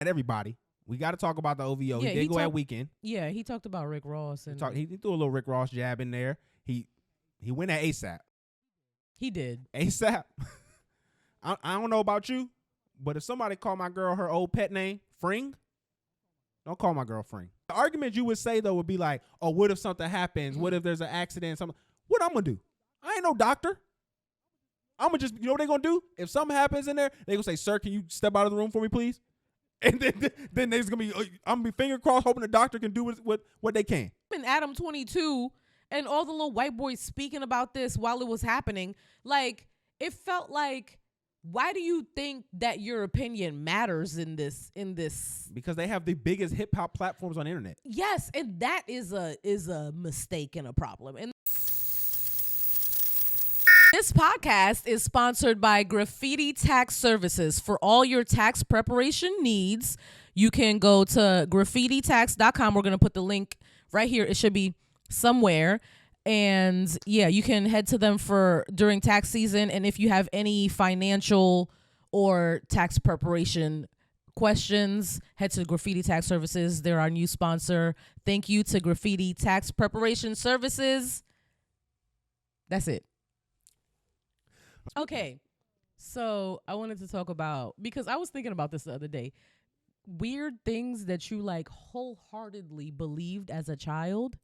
at everybody. We got to talk about the OVO. He did go at Weekend. Yeah, he talked about Rick Ross. And he threw a little Rick Ross jab in there. He went at ASAP. He did. ASAP. I don't know about you, but if somebody call my girl her old pet name, Fring, don't call my girl Fring. The argument you would say, though, would be like, oh, what if something happens? What if there's an accident? Something? What I'm going to do? I ain't no doctor. I'm going to just, you know what they going to do? If something happens in there, they going to say, sir, can you step out of the room for me, please? And then there's going to be, I'm going to be finger crossed hoping the doctor can do what they can. In Adam 22 and all the little white boys speaking about this while it was happening, like, it felt like, why do you think that your opinion matters in this? Because they have the biggest hip hop platforms on the internet. Yes, and that is a mistake and a problem. And this podcast is sponsored by Graffiti Tax Services. For all your tax preparation needs, you can go to graffititax.com. We're going to put the link right here. It should be somewhere. And yeah, you can head to them for during tax season. And if you have any financial or tax preparation questions, head to Graffiti Tax Services. They're our new sponsor. Thank you to Graffiti Tax Preparation Services. That's it. Okay, so I wanted to talk about, because I was thinking about this the other day, weird things that you like wholeheartedly believed as a child,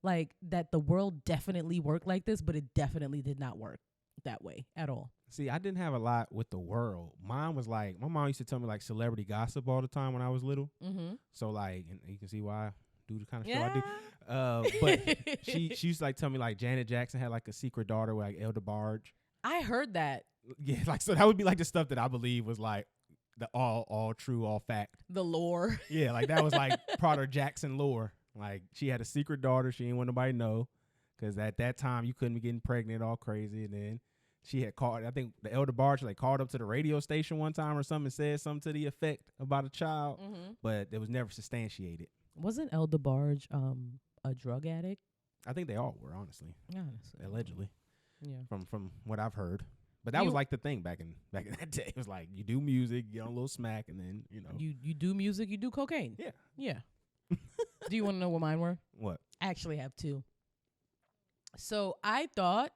like that the world definitely worked like this, but it definitely did not work that way at all. See, I didn't have a lot with the world. Mine was like, my mom used to tell me like celebrity gossip all the time when I was little. Mm-hmm. So like, and you can see why I do the kind of show I do. But she used to like tell me like Janet Jackson had like a secret daughter with like El DeBarge. I heard that. Yeah, like, so that would be like the stuff that I believe was like the all true, all fact. The lore. Yeah, like that was like Prada Jackson lore. Like she had a secret daughter. She didn't want nobody to know, because at that time you couldn't be getting pregnant all crazy. And then she had called, I think the El DeBarge like called up to the radio station one time or something and said something to the effect about a child, but it was never substantiated. Wasn't El DeBarge a drug addict? I think they all were, honestly. Allegedly. Yeah. From what I've heard. But that was like the thing back in that day. It was like you do music, you get on a little smack, and then, you know. You do music, you do cocaine. Yeah. Yeah. Do you want to know what mine were? What? I actually have two. So I thought,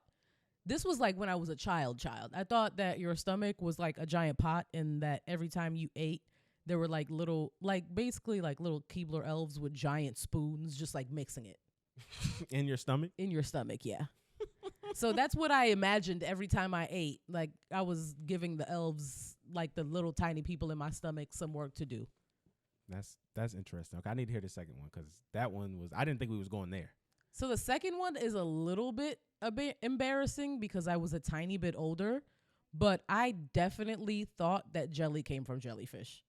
this was like when I was a child. I thought that your stomach was like a giant pot, and that every time you ate, there were like little, like basically like little Keebler elves with giant spoons just like mixing it. In your stomach? In your stomach, yeah. So that's what I imagined every time I ate. Like I was giving the elves, like the little tiny people in my stomach, some work to do. That's interesting. Okay, I need to hear the second one, because that one was, I didn't think we was going there. So the second one is a bit embarrassing because I was a tiny bit older, but I definitely thought that jelly came from jellyfish.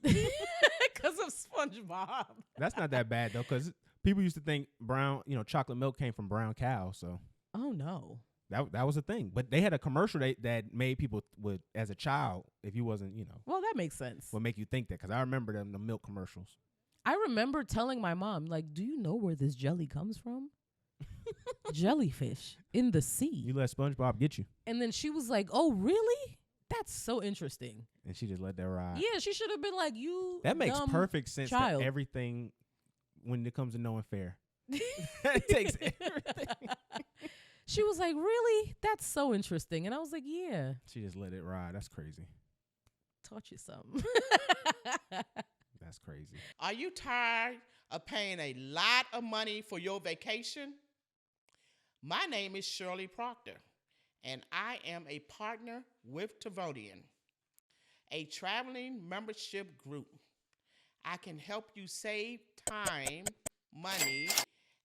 Because of SpongeBob. That's not that bad though, because people used to think brown, chocolate milk came from brown cows. So. Oh no. That was a thing. But they had a commercial that made people would, as a child, if you wasn't, Well, that makes sense. Would make you think that, because I remember them, the milk commercials. I remember telling my mom, like, do you know where this jelly comes from? Jellyfish in the sea. You let SpongeBob get you. And then she was like, oh, really? That's so interesting. And she just let that ride. Yeah, she should have been like, you That makes perfect sense child. To everything when it comes to knowing fair. It takes everything. She was like, really? That's so interesting. And I was like, yeah. She just let it ride. That's crazy. Taught you something. That's crazy. Are you tired of paying a lot of money for your vacation? My name is Shirley Proctor, and I am a partner with Tavodian, a traveling membership group. I can help you save time, money,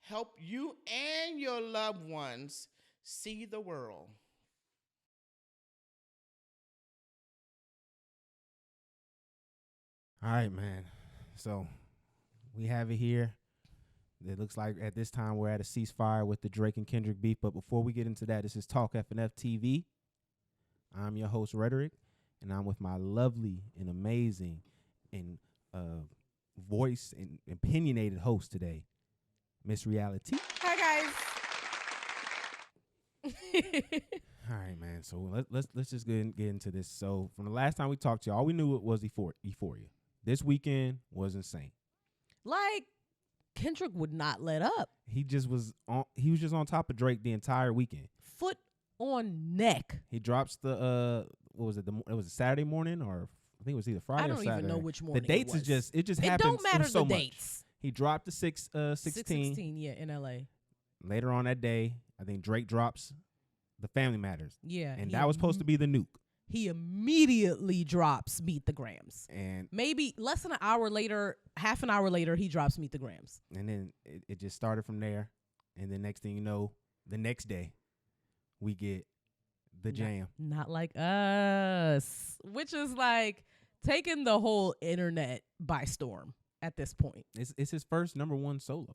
help you and your loved ones see the world. All right, man. So we have it here. It looks like at this time we're at a ceasefire with the Drake and Kendrick beef. But before we get into that, this is Talk FNF TV. I'm your host, Rhetoric, and I'm with my lovely and amazing and voice and opinionated host today, Miss Reality. Hi, guys. All right, man. So let's just get into this. So from the last time we talked to you, all we knew was Euphoria. This weekend was insane. Like, Kendrick would not let up. He was just on top of Drake the entire weekend. Foot on neck. He drops the what was it? It was a Saturday morning, or I think it was either Friday or Saturday. I don't even know which morning. The dates it is just it happens. don't matter so the much. dates. He dropped the 16. 16, yeah, in LA. Later on that day, I think Drake drops the Family Matters. Yeah. And that was supposed to be the nuke. He immediately drops Meet the Grams. And maybe less than an hour later, half an hour later, he drops Meet the Grams. And then it just started from there. And then next thing you know, the next day, we get the jam. Not Like Us, which is like taking the whole internet by storm at this point. It's his first #1 solo.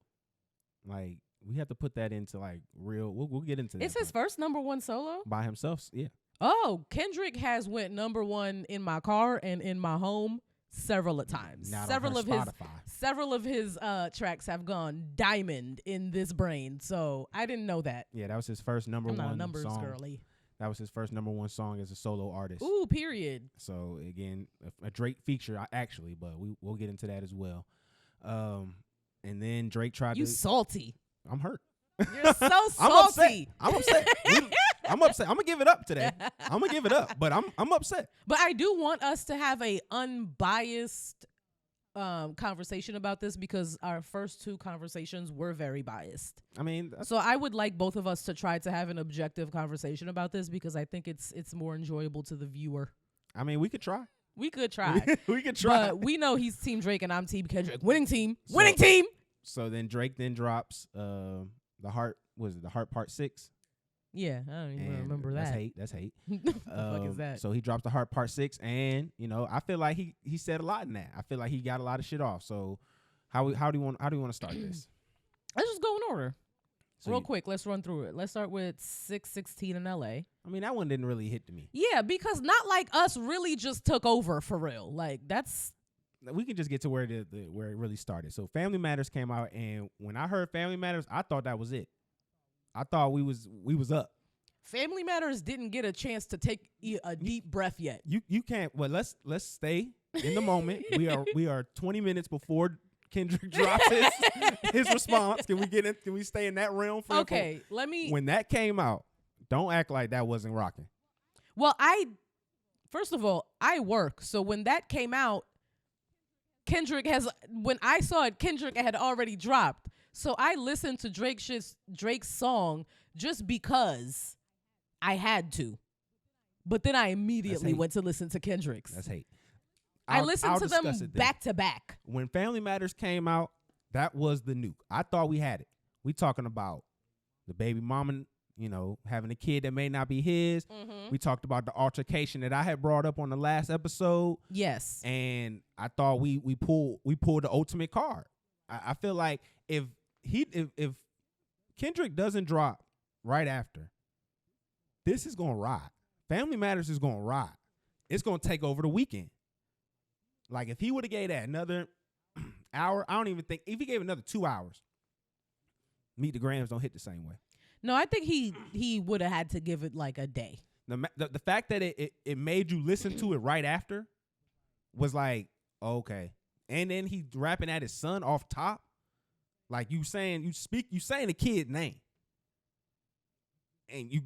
Like, we have to put that into like real. We'll get into that. It's his first #1 solo by himself. Yeah. Oh, Kendrick has went #1 in my car and in my home several of times. Not several on her of Spotify. several of his tracks have gone diamond in this brain. So I didn't know that. Yeah, that was his first #1 I'm not a numbers song. girly. That was his first #1 song as a solo artist. Ooh, period. So again, a Drake feature actually, but we'll get into that as well. And then Drake tried You to. salty. I'm hurt. You're so I'm salty. upset. I'm upset. I'm upset. I'm gonna give it up today. I'm gonna give it up, but I'm upset. But I do want us to have a unbiased conversation about this because our first two conversations were very biased. I mean, so I would like both of us to try to have an objective conversation about this because I think it's more enjoyable to the viewer. I mean, we could try. We could try. We could try. But we know he's Team Drake and I'm Team Kendrick. Winning team. Winning team. So then Drake then drops the Heart. Was it the Heart Part 6? Yeah, I don't even remember that. That's hate. What the fuck is that? So he drops the Heart Part 6, and I feel like he said a lot in that. I feel like he got a lot of shit off. So how do you want to start this? Let's just go in order. So real quick, let's run through it. Let's start with 616 in LA. I mean, that one didn't really hit to me. Yeah, because Not Like Us really just took over for real. Like that's. We can just get to where where it really started. So Family Matters came out, and when I heard Family Matters, I thought that was it. I thought we was up. Family Matters didn't get a chance to take a deep breath yet. You can't. Well, let's stay in the moment. we are 20 minutes before Kendrick drops his response. Can we stay in that realm for okay, let me. When that came out, don't act like that wasn't rocking. Well, first of all, I work. So when that came out, when I saw it, Kendrick had already dropped. So I listened to Drake's song just because I had to. But then I immediately went to listen to Kendrick's. That's hate. I listened to them back to back. When Family Matters came out, that was the nuke. I thought we had it. We talking about the baby mama, having a kid that may not be his. Mm-hmm. We talked about the altercation that I had brought up on the last episode. Yes. And I thought we pulled the ultimate card. I feel like if Kendrick doesn't drop right after, this is gonna ride. Family Matters is gonna ride. It's gonna take over the weekend. Like if he would have gave that another hour, I don't even think if he gave another 2 hours, Meet the Grams don't hit the same way. No, I think he would have had to give it like a day. The fact that it made you listen to it right after was like, okay. And then he rapping at his son off top. Like you saying the kid's name. And you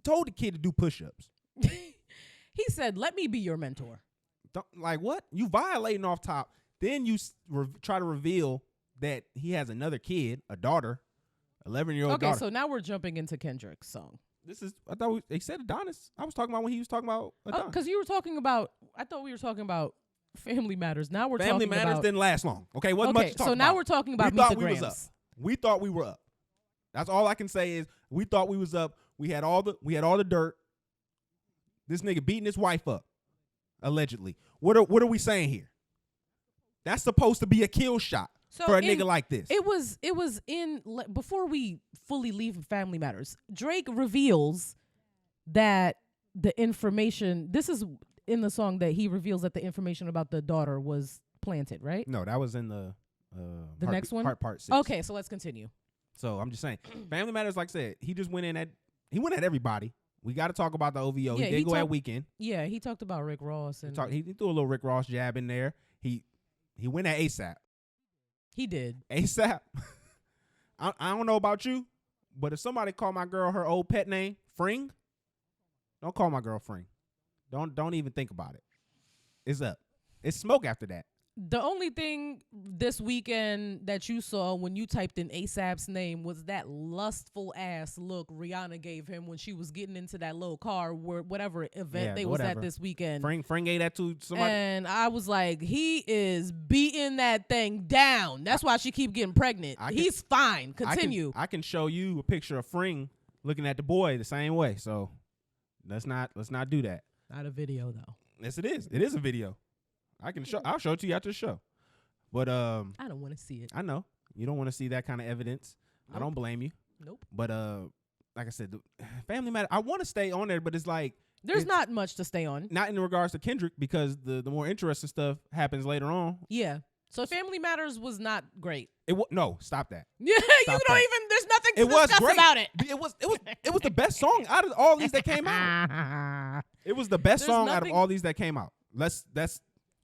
told the kid to do push-ups. He said, "Let me be your mentor." Like what? You violating off top. Then you try to reveal that he has another kid, a daughter, 11-year-old daughter. Okay, so now we're jumping into Kendrick's song. I thought they said Adonis. I was talking about when he was talking about Adonis. Oh, because you were talking about, I thought we were talking about Family Matters. Now we're Family talking Matters about. didn't last long. Okay, wasn't much to talk so about. now we're talking about Meet the Grams. We thought we were up. That's all I can say is we thought we was up. We had all the dirt. This nigga beating his wife up, allegedly. What are we saying here? That's supposed to be a kill shot for a nigga like this. It was in before we fully leave Family Matters. Drake reveals that the information. This is in the song that he reveals that the information about the daughter was planted, right? No, that was in the next one. Heart Part 6. Okay, so let's continue. So I'm just saying, Family Matters, like I said, he just went at everybody. We got to talk about the OVO. Yeah, he did go at Weekend. Yeah, he talked about Rick Ross. And he threw a little Rick Ross jab in there. He went at ASAP. He did. ASAP. I don't know about you, but if somebody call my girl her old pet name, Fring, don't call my girl Fring. Don't even think about it. It's up. It's smoke after that. The only thing this weekend that you saw when you typed in ASAP's name was that lustful ass look Rihanna gave him when she was getting into that little car where whatever event they was at this weekend. Fring gave that to somebody. And I was like, he is beating that thing down. That's why she keep getting pregnant. He's fine. Continue. I can show you a picture of Fring looking at the boy the same way. So let's not do that. Not a video though. Yes, it is. It is a video. I'll show it to you after the show. But I don't want to see it. I know you don't want to see that kind of evidence. Nope. I don't blame you. Nope. But like I said, the Family Matter. I want to stay on there, but it's like there's not much to stay on. Not in regards to Kendrick, because the more interesting stuff happens later on. Yeah. So Family Matters was not great. No, stop that. Yeah, stop you don't that. even. There's nothing to It was discuss great. about it. It was the best song out of all these that came out. It was the best song out of all these that came out.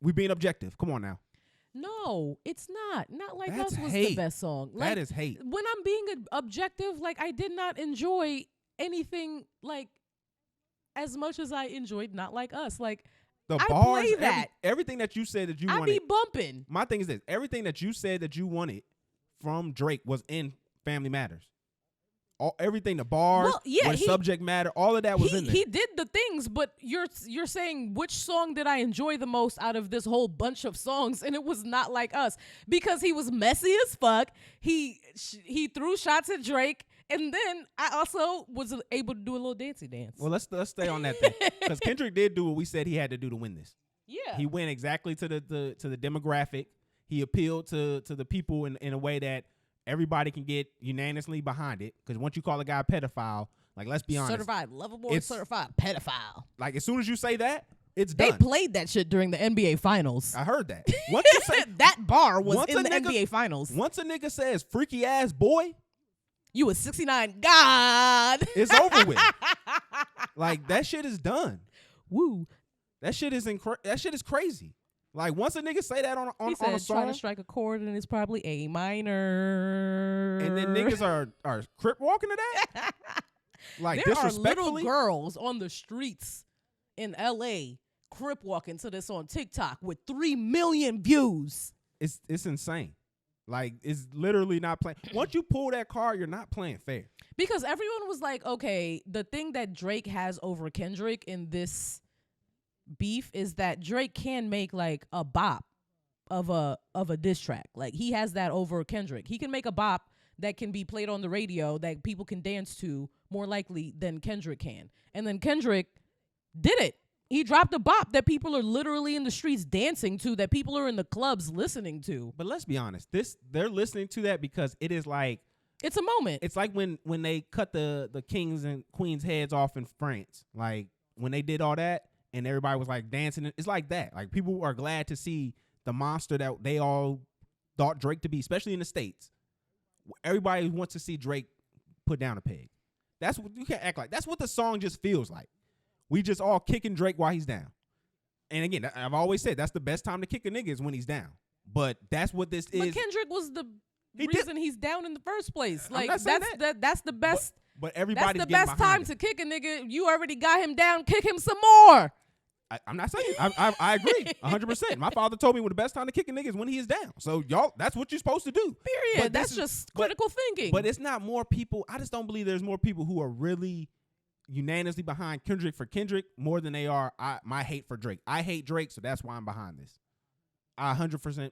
We being objective. Come on now. No, it's not. Not Like That's Us was hate. the best song. Like, That is hate. When I'm being objective, like I did not enjoy anything like as much as I enjoyed Not Like Us. Like The I bars, play that. everything that you said that you I wanted. be bumping. My thing is this: everything that you said that you wanted from Drake was in Family Matters. Everything, the bars, subject matter, all of that was in there. He did the things, but you're saying which song did I enjoy the most out of this whole bunch of songs, and it was Not Like Us because he was messy as fuck. He threw shots at Drake, and then I also was able to do a little dancey dance. Well, let's stay on that thing because Kendrick did do what we said he had to do to win this. Yeah, he went exactly to the demographic. He appealed to the people in a way that everybody can get unanimously behind it. Because once you call a guy a pedophile, like, let's be honest. Certified lover boy, certified pedophile. Like, as soon as you say that, it's done. They played that shit during the NBA Finals. I heard that. Once you say that bar was in the NBA Finals. Once a nigga says freaky ass boy, you was 69 God. It's over with. Like, that shit is done. Woo. That shit is crazy. Like, once a nigga say that on he said, on a song, trying to strike a chord and it's probably A minor. And then niggas are crip walking to that. Like, there disrespectfully. Are little girls on the streets in LA crip walking to this on TikTok with 3 million views. It's insane. Like, it's literally not playing. Once you pull that card, you're not playing fair. Because everyone was like, okay, the thing that Drake has over Kendrick in this beef is that Drake can make like a bop of a diss track. Like, he has that over Kendrick. He can make a bop that can be played on the radio that people can dance to more likely than Kendrick can. And then Kendrick did it. He dropped a bop that people are literally in the streets dancing to, that people are in the clubs listening to. But let's be honest, they're listening to that because it is like, it's a moment. It's like when they cut the kings and queens heads off in France. Like, when they did all that and everybody was like dancing, it's like that. Like, people are glad to see the monster that they all thought Drake to be, especially in the States. Everybody wants to see Drake put down a peg. That's what you can't act like. That's what the song just feels like. We just all kicking Drake while he's down. And again, I've always said that's the best time to kick a nigga is when he's down. But that's what this is. But Kendrick was the reason he's down in the first place. Like, that's the best. But everybody's that's the best time it. to kick a nigga. You already got him down. Kick him some more. I'm not saying. I agree 100%. My father told me when the best time to kick a nigga is when he is down. So y'all, that's what you're supposed to do. Period. That's just critical thinking. But it's not more people. I just don't believe there's more people who are really unanimously behind Kendrick for Kendrick more than they are my hate for Drake. I hate Drake, so that's why I'm behind this. I 100%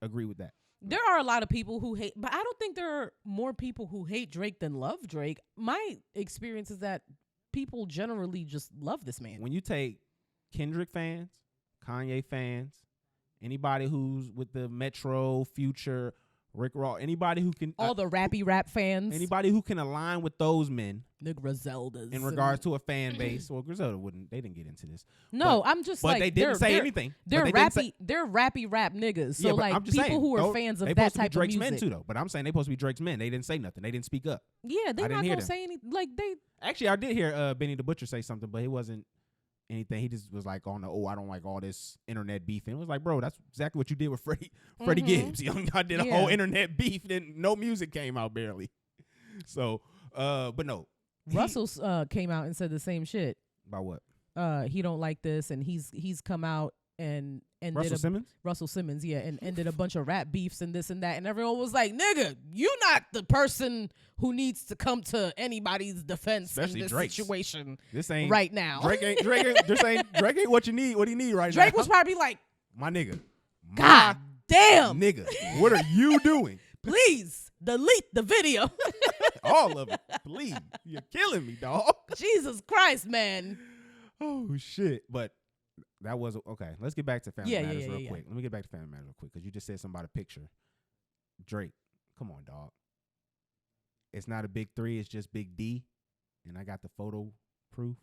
agree with that. There are a lot of people who hate, but I don't think there are more people who hate Drake than love Drake. My experience is that people generally just love this man. When you take Kendrick fans, Kanye fans, anybody who's with the Metro, Future, Rick Ross, anybody who can all the rappy rap fans, anybody who can align with those men, the Griseldas, in regards to a fan base. Well, Griselda they didn't get into this. No, I'm just like, they didn't say anything. They're rappy rap niggas. So like people who are fans of that type of Drake's music. men too, though. But I'm saying they supposed to be Drake's men. They didn't say nothing. They didn't speak up. Yeah, they're not gonna say anything. Like they actually, I did hear Benny the Butcher say something, but it wasn't. anything. He just was like on the, I don't like all this internet beef. And it was like, bro, that's exactly what you did with Freddie Gibbs. Y'all did a whole internet beef, and no music came out barely. So, but no. Russell came out and said the same shit. About what? He don't like this, and he's come out and Russell Simmons, yeah, and ended a bunch of rap beefs and this and that, and everyone was like, "Nigga, you not the person who needs to come to anybody's defense, especially in this Drake's situation. This ain't right now. Drake ain't what you need. What he need right now. Drake was probably like, my nigga, God damn, nigga, what are you doing? Please delete the video. All of it, please. You're killing me, dog. Jesus Christ, man. Oh shit, but. That was okay. Let's get back to Family Matters real quick. Let me get back to Family Matters real quick because you just said something about a picture. Drake, come on, dog. It's not a big 3. It's just big D, and I got the photo proof.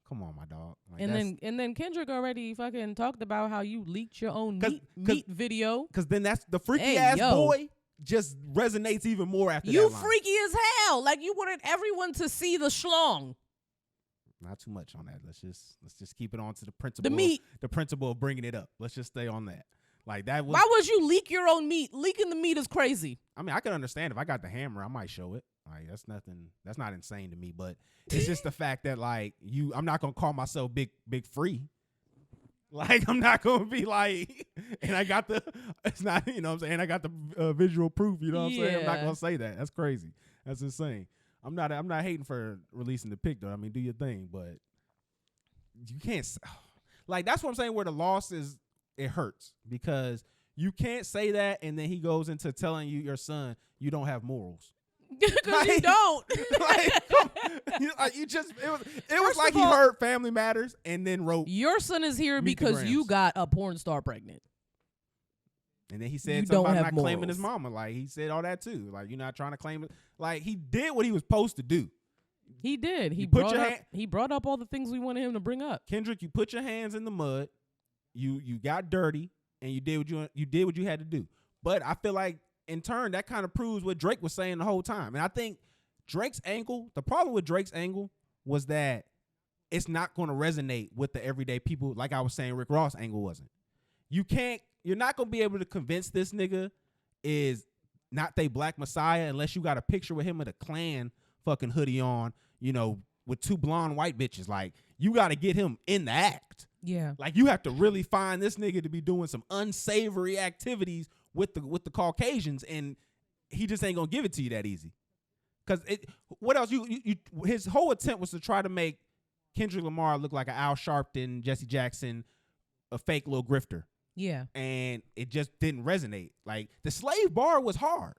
Come on, my dog. Like, and then Kendrick already fucking talked about how you leaked your own meat video. Because then that's the freaky ass boy just resonates even more after you that line. Freaky as hell. Like you wanted everyone to see the schlong. Not too much on that. Let's just keep it on to the principle. The principle of bringing it up. Let's just stay on that. Like that was. Why would you leak your own meat? Leaking the meat is crazy. I mean, I can understand if I got the hammer, I might show it. Like that's nothing. That's not insane to me. But it's just the fact that like I'm not gonna call myself big free. Like I'm not gonna be like, and I got the. It's not. You know what I'm saying. I got the visual proof. You know what I'm saying. I'm not gonna say that. That's crazy. That's insane. I'm not hating for releasing the pic though. I mean, do your thing, but you can't like that's what I'm saying. Where the loss is, it hurts because you can't say that, and then he goes into telling your son you don't have morals because you don't. You just it was like he heard Family Matters and then wrote your son is here because you got a porn star pregnant. And then he said something about not claiming his mama. Like, he said all that, too. Like, you're not trying to claim it. Like, he did what he was supposed to do. He did. He brought up all the things we wanted him to bring up. Kendrick, you put your hands in the mud. You got dirty, and you did what you had to do. But I feel like, in turn, that kind of proves what Drake was saying the whole time. And I think the problem with Drake's angle was that it's not going to resonate with the everyday people. Like I was saying, Rick Ross' angle wasn't. You're not going to be able to convince this nigga is not they black messiah unless you got a picture with him with a Klan fucking hoodie on, you know, with 2 blonde white bitches. Like, you got to get him in the act. Yeah. Like, you have to really find this nigga to be doing some unsavory activities with the Caucasians, and he just ain't going to give it to you that easy. Because what else? His whole attempt was to try to make Kendrick Lamar look like an Al Sharpton, Jesse Jackson, a fake little grifter. Yeah. And it just didn't resonate. Like, the slave bar was hard.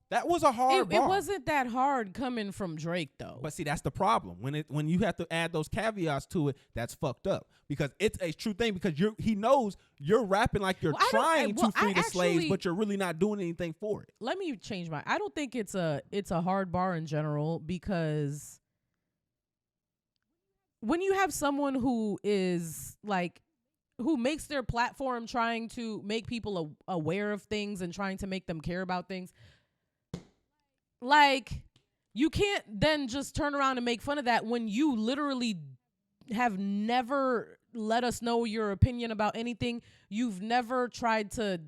That was a hard bar. It wasn't that hard coming from Drake, though. But see, that's the problem. When you have to add those caveats to it, that's fucked up. Because it's a true thing. Because he knows you're rapping like you're trying to free the slaves, but you're really not doing anything for it. Let me change I don't think it's a hard bar in general, because when you have someone who is like, who makes their platform trying to make people aware of things and trying to make them care about things, like, you can't then just turn around and make fun of that when you literally have never let us know your opinion about anything. You've never tried to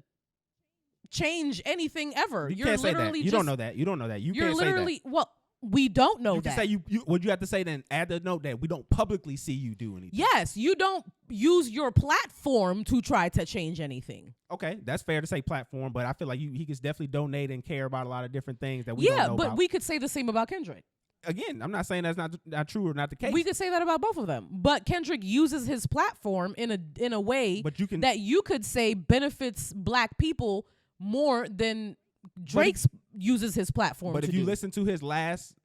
change anything ever. You can't say that. You don't know that. You don't know that. You can't say that. Well, we don't know that. You can say would you have to say then add the note that we don't publicly see you do anything. Yes, you don't use your platform to try to change anything. Okay, that's fair to say platform, but I feel like he can definitely donate and care about a lot of different things that we don't know about. Yeah, but we could say the same about Kendrick. Again, I'm not saying that's not true or not the case. We could say that about both of them. But Kendrick uses his platform in a way that you could say benefits black people more than Drake's uses his platform. But if you listen to his last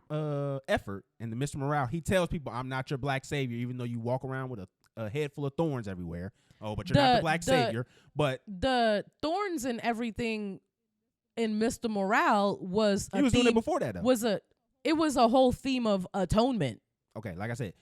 effort in the Mr. Morale, he tells people, "I'm not your black savior," even though you walk around with a head full of thorns everywhere. Oh, but you're not the black savior. But the thorns and everything in Mr. Morale was he was doing it before that, though. It was a whole theme of atonement. Okay, like I said,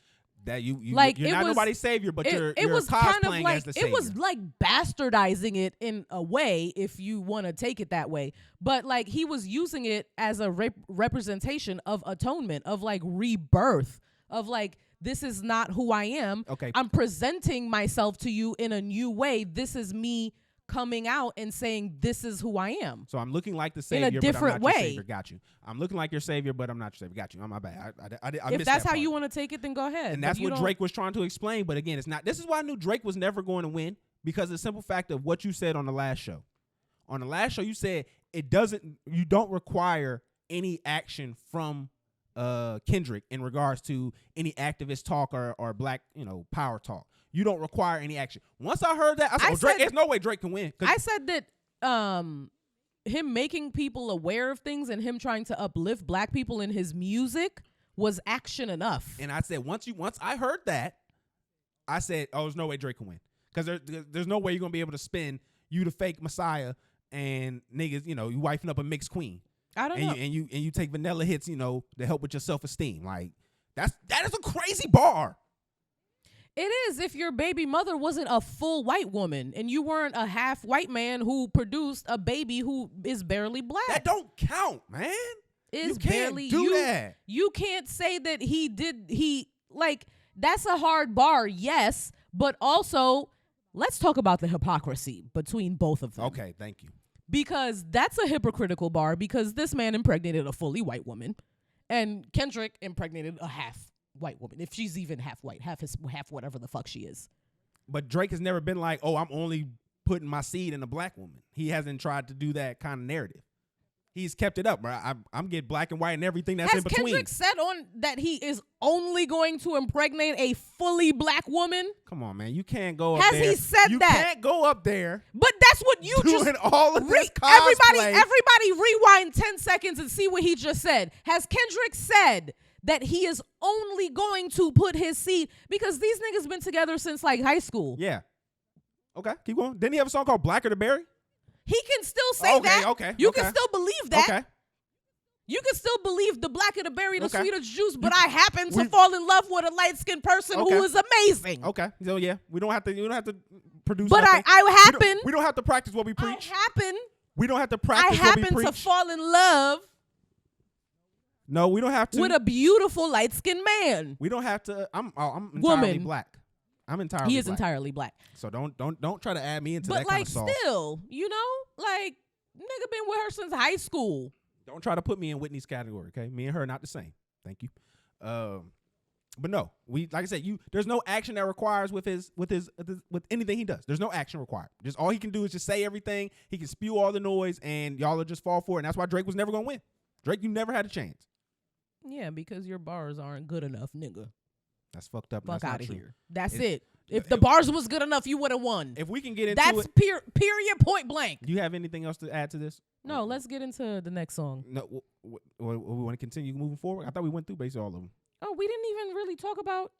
that you're not was, nobody's savior, but you're was cosplaying kind of like, as the savior. It was like bastardizing it in a way, if you want to take it that way. But like, he was using it as a representation of atonement, of like rebirth, of like, this is not who I am. Okay. I'm presenting myself to you in a new way. This is me coming out and saying this is who I am. So I'm looking like the savior, different but I'm not your way. savior. Got you. I'm looking like your savior, but I'm not your savior. Got you. I'm my bad. I If missed that's that how part. you want to take it, then go ahead. And But that's you what don't- Drake was trying to explain. But again, it's not. This is why I knew Drake was never going to win, because of the simple fact of what you said on the last show. On the last show, you said you don't require any action from Kendrick in regards to any activist talk or black, power talk. You don't require any action. Once I heard that, I said, Drake, there's no way Drake can win. I said that him making people aware of things and him trying to uplift black people in his music was action enough. And I said, once I heard that, I said, oh, there's no way Drake can win. Because there's no way you're going to be able to spin you the fake Messiah and niggas, you wifing up a mixed queen. I don't know. And you take vanilla hits, to help with your self-esteem. Like, that is a crazy bar. It is if your baby mother wasn't a full white woman and you weren't a half white man who produced a baby who is barely black. That don't count, man. Is you can't barely do that. You can't say that that's a hard bar, yes, but also let's talk about the hypocrisy between both of them. Okay, thank you. Because that's a hypocritical bar, because this man impregnated a fully white woman and Kendrick impregnated a half white woman, if she's even half white, half whatever the fuck she is. But Drake has never been like, oh, I'm only putting my seed in a black woman. He hasn't tried to do that kind of narrative. He's kept it up, bro. I'm getting black and white and everything that's in between. Has Kendrick said on that he is only going to impregnate a fully black woman? Come on, man. You can't go up Has there. he said you that? You can't go up there. But that's what you doing just all of this cosplay. Everybody rewind 10 seconds and see what he just said. Has Kendrick said that he is only going to put his seed, because these niggas been together since like high school? Yeah. Okay, keep going. Didn't he have a song called Blacker the Berry? He can still say that. Okay. You can still believe that. Okay. You can still believe the blacker the berry, the Okay. sweeter the juice, but I happen to fall in love with a light-skinned person who is amazing. Okay. So yeah, we don't have to produce. But nothing. I happen. We don't have to practice what we preach. We don't have to I practice what we happen preach. to fall in love No, we don't have to. with a beautiful light-skinned man. We don't have to. I'm entirely Woman. black. I'm entirely. He is black. entirely black. So don't try to add me into But that kind like of sauce. still, like nigga been with her since high school. Don't try to put me in Whitney's category, okay? Me and her are not the same. Thank you. But no, like I said, there's no action that requires with anything he does. There's no action required. Just all he can do is just say everything. He can spew all the noise, and y'all will just fall for it. And that's why Drake was never gonna win. Drake, you never had a chance. Yeah, because your bars aren't good enough, nigga. That's fucked up. Fuck out of true. here. That's It's- it. If the bars was good enough, you would have won. If we can get into That's it, period, point blank. do you have anything else to add to this? No, let's get into the next song. No, we want to continue moving forward. I thought we went through basically all of them. Oh, we didn't even really talk about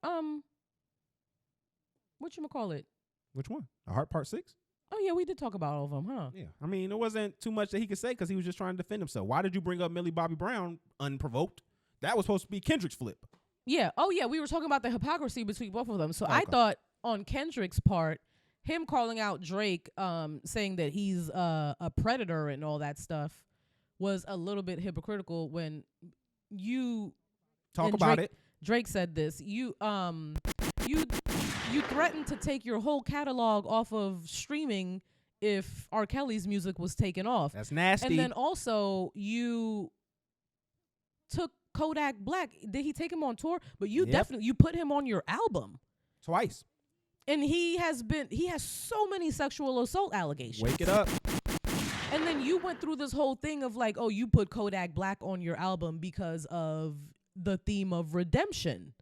whatchamacallit? Which one? A Heart Part 6? Oh yeah, we did talk about all of them, huh? Yeah. I mean, there wasn't too much that he could say because he was just trying to defend himself. Why did you bring up Millie Bobby Brown unprovoked? That was supposed to be Kendrick's flip. Yeah. Oh yeah, we were talking about the hypocrisy between both of them. So Okay. I thought on Kendrick's part, him calling out Drake, saying that he's a predator and all that stuff, was a little bit hypocritical. When you Talk about it. Drake said this. You threatened to take your whole catalog off of streaming if R. Kelly's music was taken off. That's nasty. And then also you took Kodak Black. Did he take him on tour? But you definitely you put him on your album. Twice. And he has so many sexual assault allegations. Wake it up. And then you went through this whole thing of like, oh, you put Kodak Black on your album because of the theme of redemption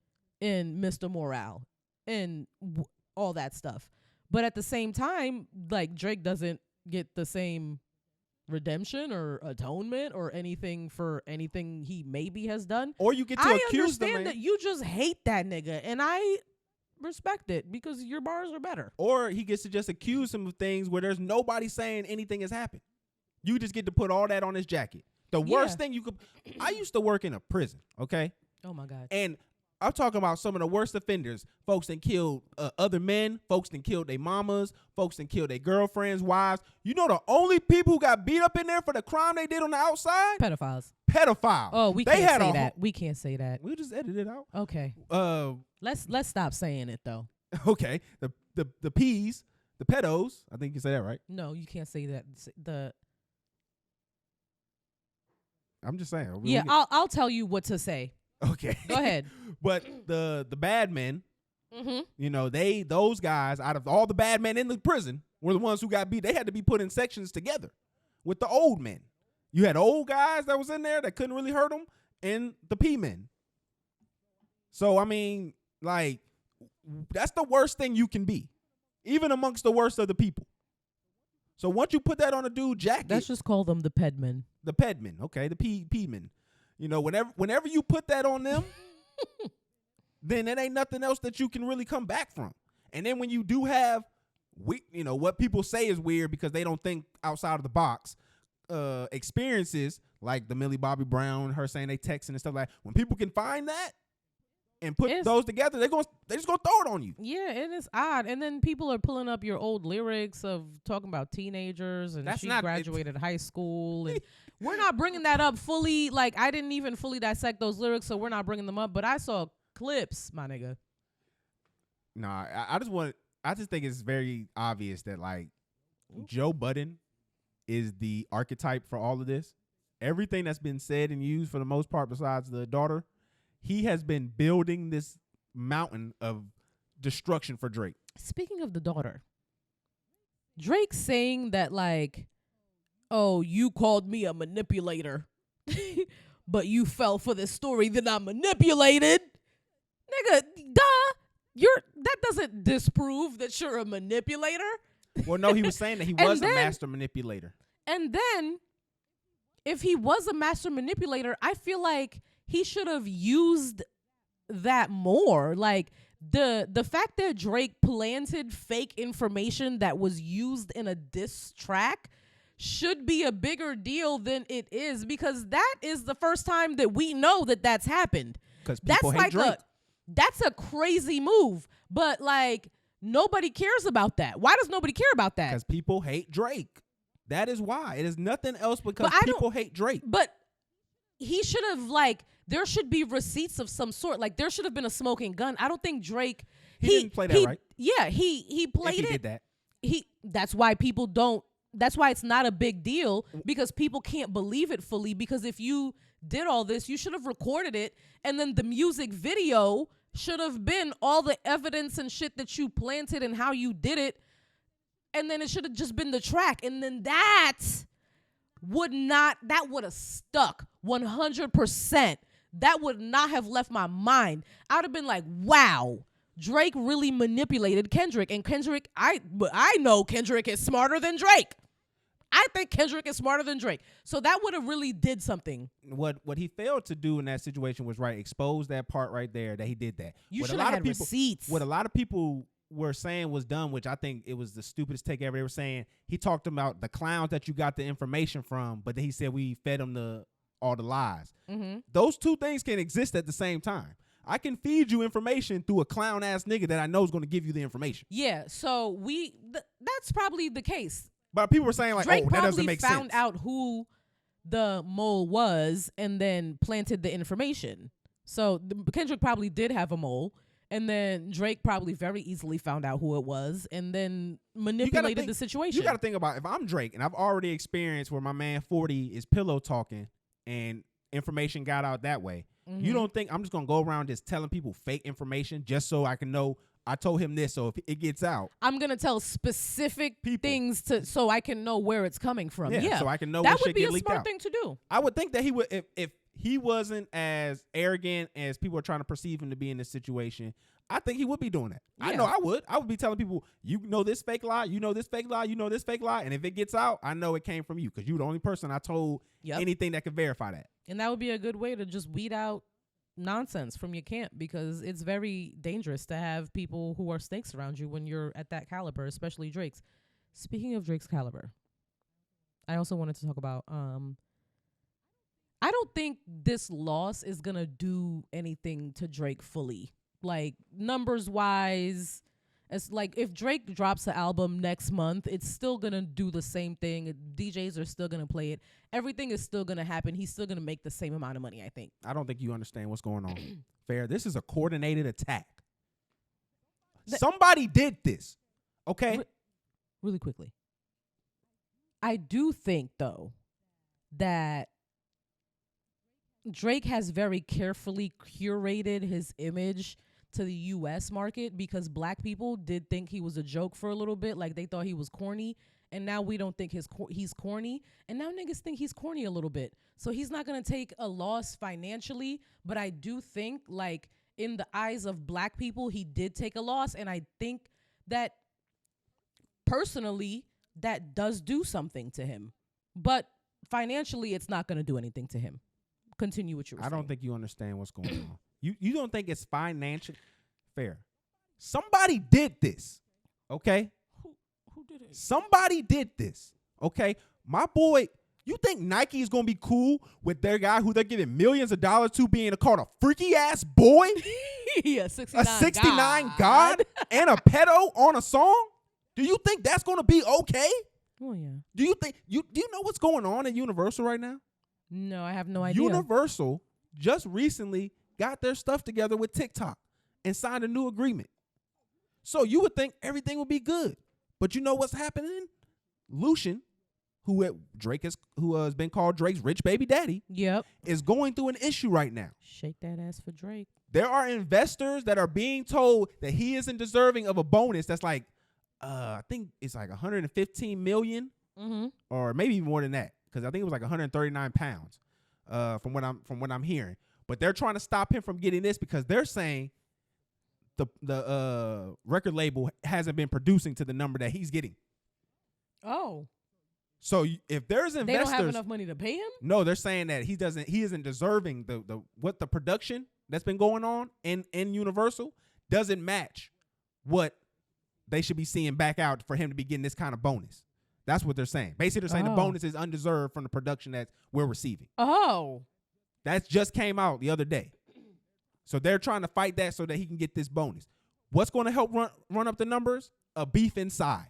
in Mr. Morale and all that stuff. But at the same time, like Drake doesn't get the same redemption or atonement or anything for anything he maybe has done. Or you get to accuse them. I understand that you just hate that nigga, and I respect it because your bars are better. Or he gets to just accuse him of things where there's nobody saying anything has happened. You just get to put all that on his jacket. The worst thing you could... I used to work in a prison, okay? Oh, my God. And I'm talking about some of the worst offenders. Folks that killed other men. Folks that killed their mamas. Folks that killed their girlfriends, wives. You know the only people who got beat up in there for the crime they did on the outside? Pedophiles. Pedophiles. Oh, we can't say that. We can't say that. We'll just edit it out. Okay. Let's stop saying it though. Okay. The P's, the pedos. I think you say that right. No, you can't say that. I'm just saying. Yeah, I'll tell you what to say. Okay. Go ahead. But the bad men, Mm-hmm. you know, those guys out of all the bad men in the prison were the ones who got beat. They had to be put in sections together with the old men. You had old guys that was in there that couldn't really hurt them, and the P men. So I mean, like, that's the worst thing you can be, even amongst the worst of the people. So once you put that on a dude jacket, Let's just call them the pedmen. the pedmen, okay, the P men. You know, whenever you put that on them, then it ain't nothing else that you can really come back from. And then when you do have, you know, what people say is weird because they don't think outside of the box, experiences like the Millie Bobby Brown, her saying they texting and stuff like that. When people can find that and put those together, they just gonna throw it on you. Yeah, and it's odd. And then people are pulling up your old lyrics of talking about teenagers and That's she not- graduated high school. And we're not bringing that up fully. Like, I didn't even fully dissect those lyrics, so we're not bringing them up. But I saw clips, my nigga. Nah, I just think it's very obvious that, like, Joe Budden is the archetype for all of this. Everything that's been said and used for the most part, besides the daughter, he has been building this mountain of destruction for Drake. Speaking of the daughter, Drake saying that, like, oh, you called me a manipulator, but you fell for this story that I manipulated. Nigga, that doesn't disprove that you're a manipulator. Well, no, he was saying that he was a master manipulator. And then, if he was a master manipulator, I feel like he should have used that more. Like, the fact that Drake planted fake information that was used in a diss track should be a bigger deal than it is, because that is the first time that we know that that's happened. Because people hate Drake. That's a crazy move. But, like, nobody cares about that. Why does nobody care about that? Because people hate Drake. That is why. It is nothing else because people hate Drake. But he should have, like, there should be receipts of some sort. Like, there should have been a smoking gun. I don't think Drake. He didn't play that right. Yeah, he played if he it. did that. That's why people don't. That's why it's not a big deal, because people can't believe it fully. Because if you did all this, you should have recorded it, and then the music video should have been all the evidence and shit that you planted and how you did it, and then it should have just been the track, and then that would have stuck 100%. That would not have left my mind. I would have been like, wow, Drake really manipulated Kendrick. And Kendrick, I know Kendrick is smarter than Drake. I think Kendrick is smarter than Drake. So that would have really did something. What he failed to do in that situation was expose that part right there that he did that. You should have had receipts. What a lot of people were saying was done, which I think it was the stupidest take ever. They were saying he talked about the clowns that you got the information from, but then he said we fed them all the lies. Mm-hmm. Those two things can exist at the same time. I can feed you information through a clown ass nigga that I know is going to give you the information. Yeah, so that's probably the case. But people were saying like, Drake that doesn't make sense. probably found out who the mole was and then planted the information. So Kendrick probably did have a mole, and then Drake probably very easily found out who it was and then manipulated the situation. You got to think about, if I'm Drake and I've already experienced where my man 40 is pillow talking and information got out that way. Mm-hmm. You don't think I'm just going to go around just telling people fake information just so I can know I told him this, so if it gets out, I'm going to tell specific things so I can know where it's coming from. Yeah. So I can know that when would shit be get a leaked smart out. thing to do. I would think that he would, if he wasn't as arrogant as people are trying to perceive him to be in this situation, I think he would be doing that. Yeah. I know I would. I would be telling people, you know this fake lie, you know this fake lie, you know this fake lie, and if it gets out, I know it came from you because you're the only person I told anything that could verify that. And that would be a good way to just weed out nonsense from your camp, because it's very dangerous to have people who are snakes around you when you're at that caliber, especially Drake's. Speaking of Drake's caliber, I also wanted to talk about I I don't think this loss is gonna do anything to Drake fully. Like numbers wise, it's like if Drake drops an album next month, it's still gonna do the same thing. DJs are still gonna play it. Everything is still gonna happen. He's still gonna make the same amount of money, I think. I don't think you understand what's going on. Fair. This is a coordinated attack. Somebody did this. Okay? Really quickly. I do think, though, that Drake has very carefully curated his image to the U.S. market because black people did think he was a joke for a little bit. Like, they thought he was corny. And now we don't think he's corny. And now niggas think he's corny a little bit. So he's not going to take a loss financially. But I do think, like, in the eyes of black people, he did take a loss. And I think that, personally, that does do something to him. But financially, it's not going to do anything to him. Continue what you were saying. I don't think you understand what's going on. You don't think it's financial fair. Somebody did this. Okay? Who did it? Somebody did this. Okay? My boy, you think Nike is going to be cool with their guy who they're giving millions of dollars to being called a freaky ass boy? Yeah, 69 a 69 God and a pedo on a song? Do you think that's going to be okay? Oh yeah. Do you think do you know what's going on at Universal right now? No, I have no idea. Universal just recently got their stuff together with TikTok and signed a new agreement. So you would think everything would be good. But you know what's happening? Lucian, who has been called Drake's rich baby daddy, Yep. is going through an issue right now. Shake that ass for Drake. There are investors that are being told that he isn't deserving of a bonus that's like, I think it's like 115 million, or maybe even more than that, because I think it was like 139 pounds, from what I'm hearing. But they're trying to stop him from getting this because they're saying the record label hasn't been producing to the number that he's getting. Oh. So if there's investors, they don't have enough money to pay him? No, they're saying that he isn't deserving what the production that's been going on in Universal doesn't match what they should be seeing back out for him to be getting this kind of bonus. That's what they're saying. Basically, they're saying the bonus is undeserved from the production that we're receiving. Oh. That just came out the other day. So they're trying to fight that so that he can get this bonus. What's going to help run up the numbers? A beef inside.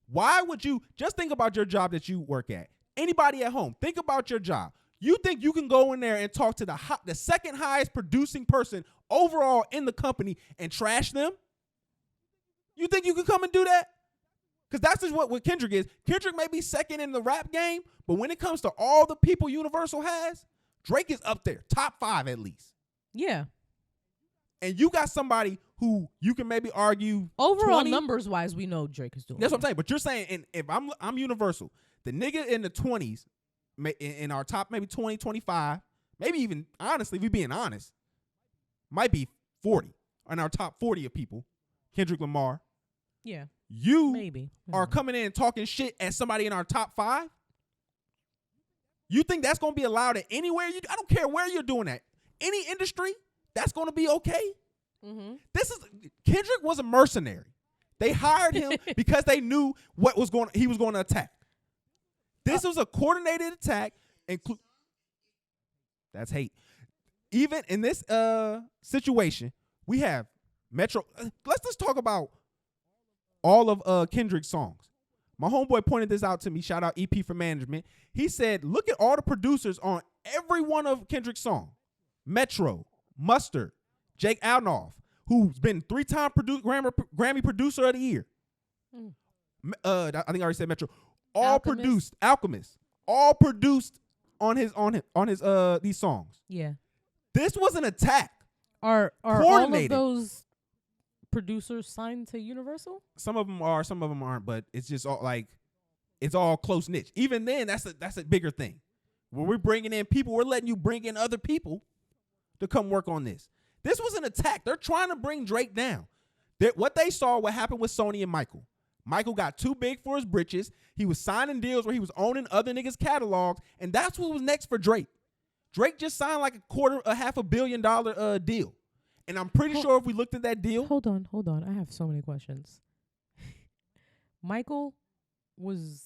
Why would you just think about your job that you work at? Anybody at home, think about your job. You think you can go in there and talk to the second highest producing person overall in the company and trash them? You think you can come and do that? Because that's just what Kendrick is. Kendrick may be second in the rap game, but when it comes to all the people Universal has, Drake is up there, top 5 at least. Yeah. And you got somebody who you can maybe argue overall 20. numbers wise, we know Drake is doing. That's what I'm saying. But you're saying, and if I'm Universal, the nigga in the 20s, in our top maybe 20, 25, maybe even honestly, if we being honest, might be 40 in our top 40 of people. Kendrick Lamar. Yeah. You maybe are coming in and talking shit at somebody in our top 5. You think that's going to be allowed at anywhere? I don't care where you're doing that. Any industry, that's going to be okay. Mm-hmm. Kendrick was a mercenary. They hired him because they knew he was going to attack. This was a coordinated attack. That's hate. Even in this situation, we have Metro. Let's just talk about all of Kendrick's songs. My homeboy pointed this out to me. Shout out EP for Management. He said, look at all the producers on every one of Kendrick's songs. Metro, Mustard, Jake Alnoff, who's been 3-time Grammy Producer of the Year. I think I already said Metro. All produced. Alchemist. All produced on his these songs. Yeah. This was an attack. Are all of those producers signed to Universal? Some of them are, some of them aren't, but it's just all like it's all close niche. Even then, that's a bigger thing. When we're bringing in people, we're letting you bring in other people to come work on this. This was an attack. They're trying to bring Drake down. What they saw, what happened with Sony and Michael. Michael got too big for his britches. He was signing deals where he was owning other niggas' catalogs, and that's what was next for Drake. Drake just signed like a $500 million deal. And I'm pretty sure if we looked at that deal. Hold on. I have so many questions. Michael was.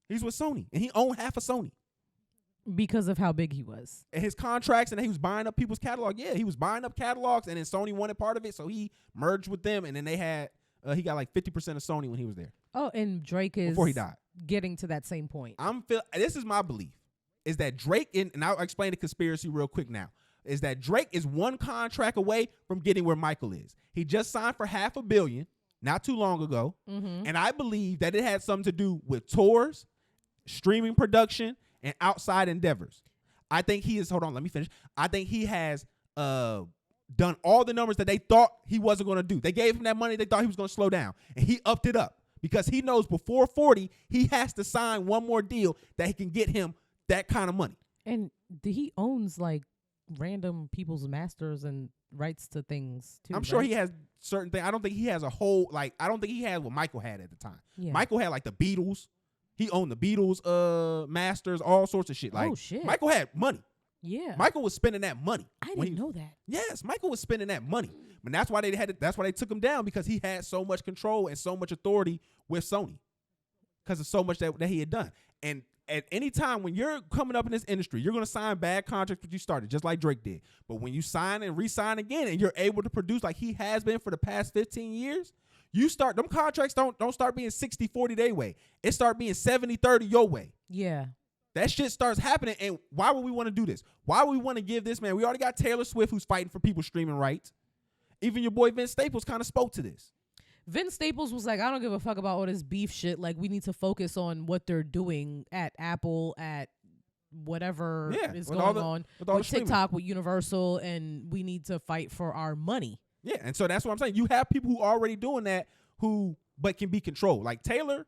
He's with Sony, and he owned half of Sony. Because of how big he was. And his contracts, and he was buying up people's catalog. Yeah, he was buying up catalogs, and then Sony wanted part of it, so he merged with them, and then they had he got like 50% of Sony when he was there. Oh, and Drake is before he died, getting to that same point. This is my belief, is that Drake, and I'll explain the conspiracy real quick now, is that Drake is one contract away from getting where Michael is. He just signed for $500 million not too long ago, and I believe that it had something to do with tours, streaming production, and outside endeavors. I think he is, hold on, let me finish. I think he has done all the numbers that they thought he wasn't going to do. They gave him that money. They thought he was going to slow down, and he upped it up because he knows before 40, he has to sign one more deal that he can get him that kind of money. And he owns like random people's masters and rights to things too. I'm sure he has certain things. I don't think he has a whole, like, I don't think he had what Michael had at the time. Yeah. Michael had like the Beatles. He owned the Beatles masters, all sorts of shit. Like, oh shit. Michael had money. Yeah. Michael was spending that money. I didn't know that. Yes, Michael was spending that money. But that's why that's why they took him down, because he had so much control and so much authority with Sony. Because of so much that he had done. And at any time when you're coming up in this industry, you're going to sign bad contracts that you started, just like Drake did. But when you sign and re-sign again and you're able to produce like he has been for the past 15 years, you start, them contracts don't start being 60-40 their way. It start being 70-30 your way. Yeah. That shit starts happening. And why would we want to do this? Why would we want to give this man? We already got Taylor Swift, who's fighting for people's streaming rights. Even your boy Vince Staples kind of spoke to this. Vince Staples was like, I don't give a fuck about all this beef shit. Like, we need to focus on what they're doing at Apple, at whatever is going on with TikTok, with Universal, and we need to fight for our money. Yeah, and so that's what I'm saying. You have people who are already doing that but can be controlled. Like Taylor,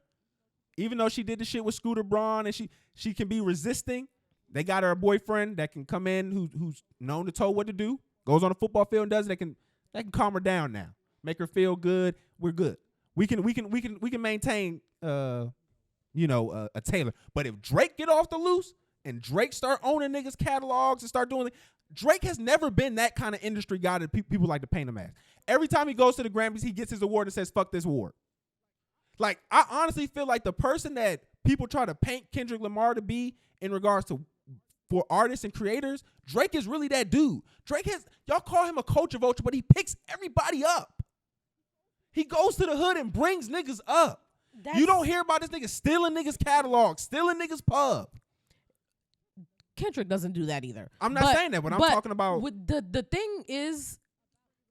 even though she did the shit with Scooter Braun and she can be resisting, they got her a boyfriend that can come in who's known to tell what to do, goes on the football field and does it. They can calm her down now, make her feel good. We're good. We can maintain a Taylor. But if Drake get off the loose and Drake start owning niggas catalogs and start doing it, Drake has never been that kind of industry guy that people like to paint him as. Every time he goes to the Grammys, he gets his award and says, fuck this award. Like, I honestly feel like the person that people try to paint Kendrick Lamar to be in regards to for artists and creators, Drake is really that dude. Y'all call him a culture vulture, but he picks everybody up. He goes to the hood and brings niggas up. You don't hear about this nigga stealing niggas' catalog, stealing niggas' pub. Kendrick doesn't do that either. I'm not saying that, but I'm talking about the thing is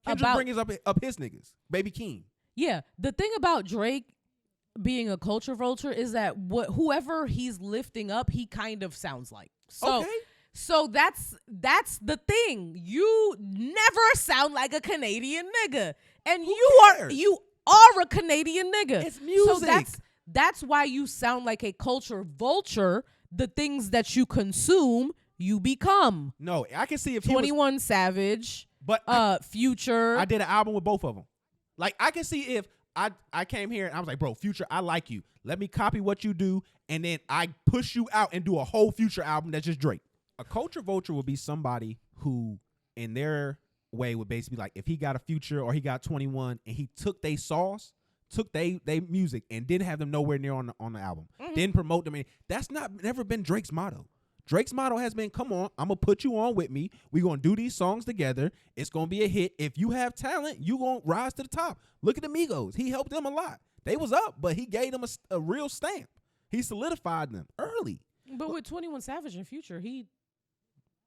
Kendrick brings up his niggas, Baby Keem. Yeah, the thing about Drake being a culture vulture is that whoever he's lifting up, he kind of sounds like. So that's the thing. You never sound like a Canadian nigga, and you are a Canadian nigga. It's music. So that's why you sound like a culture vulture. The things that you consume, you become. No, I can see if 21 Savage, but Future. I did an album with both of them. Like, I can see if I came here and I was like, bro, Future, I like you. Let me copy what you do, and then I push you out and do a whole Future album that's just Drake. A culture vulture would be somebody who, in their way, would basically like, if he got a Future or he got 21 and he took they sauce, took they music and didn't have them nowhere near on the album, didn't promote them. That's never been Drake's motto. Drake's motto has been, come on, I'm going to put you on with me. We're going to do these songs together. It's going to be a hit. If you have talent, you going to rise to the top. Look at the Migos. He helped them a lot. They was up, but he gave them a real stamp. He solidified them early. But with 21 Savage and Future, he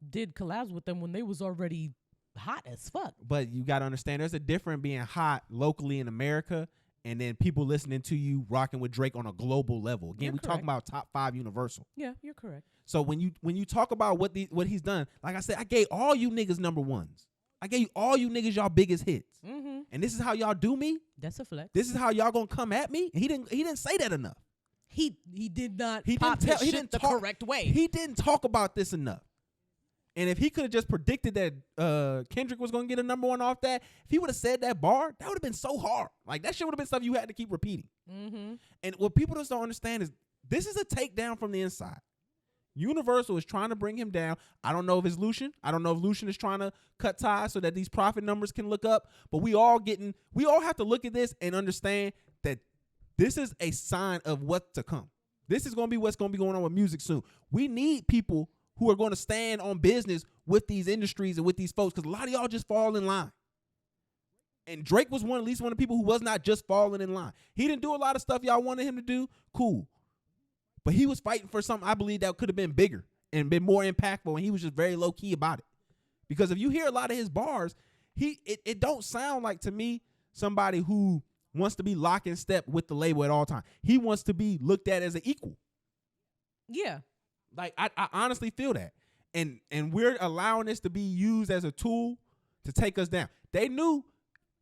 did collabs with them when they was already hot as fuck. But you got to understand, there's a difference being hot locally in America and then people listening to you rocking with Drake on a global level. Again, we talking about top 5 Universal. Yeah, you're correct. So when you talk about what he's done, like I said, I gave all you niggas number ones. I gave all you niggas y'all biggest hits. Mm-hmm. And this is how y'all do me? That's a flex. This is how y'all gonna come at me? And he didn't say that enough. He did not he pop didn't his shit the correct way. He didn't talk about this enough. And if he could have just predicted that Kendrick was going to get a number 1 off that, if he would have said that bar, that would have been so hard. Like, that shit would have been stuff you had to keep repeating. Mm-hmm. And what people just don't understand is this is a takedown from the inside. Universal is trying to bring him down. I don't know if it's Lucian. I don't know if Lucian is trying to cut ties so that these profit numbers can look up. But we all have to look at this and understand that this is a sign of what's to come. This is going to be what's going to be going on with music soon. We need people who are going to stand on business with these industries and with these folks, because a lot of y'all just fall in line. And Drake was at least one of the people who was not just falling in line. He didn't do a lot of stuff y'all wanted him to do. Cool. But he was fighting for something I believe that could have been bigger and been more impactful, and he was just very low key about it. Because if you hear a lot of his bars, it don't sound like to me somebody who wants to be lock in step with the label at all times. He wants to be looked at as an equal. Yeah. Like I honestly feel that. And we're allowing this to be used as a tool to take us down. They knew,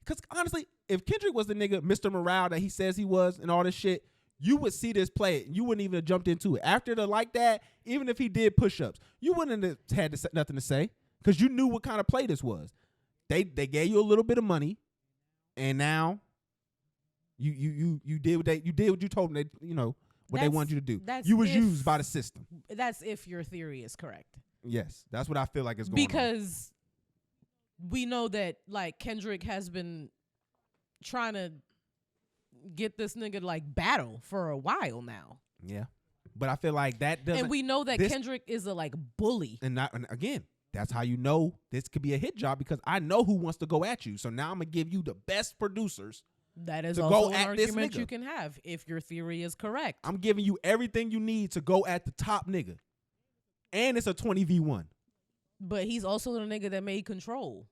because honestly, if Kendrick was the nigga Mr. Morale that he says he was and all this shit, you would see this play and you wouldn't even have jumped into it. After the like that, even if he did push-ups, you wouldn't have had nothing to say because you knew what kind of play this was. They gave you a little bit of money, and now you did what you told them what they wanted you to do. You was used by the system. That's if your theory is correct. Yes, that's what I feel like is going on. Because we know that like Kendrick has been trying to get this nigga like battle for a while now. Yeah, but I feel like that doesn't. And we know that Kendrick is a like bully. And again, that's how you know this could be a hit job, because I know who wants to go at you. So now I'm gonna give you the best producers. That is to also go an at this argument nigga. you can have if your theory is correct. I'm giving you everything you need to go at the top nigga, and it's a 20v1. But he's also the nigga that made Control.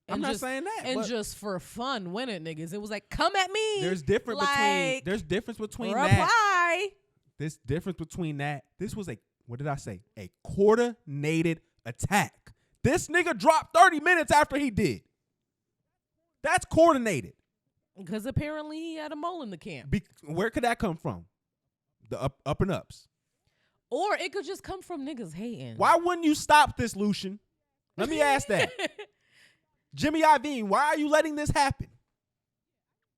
I'm not saying that. And just for fun, winning niggas, it was like, come at me. There's difference between reply. that. There's difference between that. This was what did I say? A coordinated attack. This nigga dropped 30 minutes after he did. That's coordinated. Because apparently he had a mole in the camp. Where could that come from? The up and ups. Or it could just come from niggas hating. Why wouldn't you stop this, Lucian? Let me ask that. Jimmy Iovine, why are you letting this happen?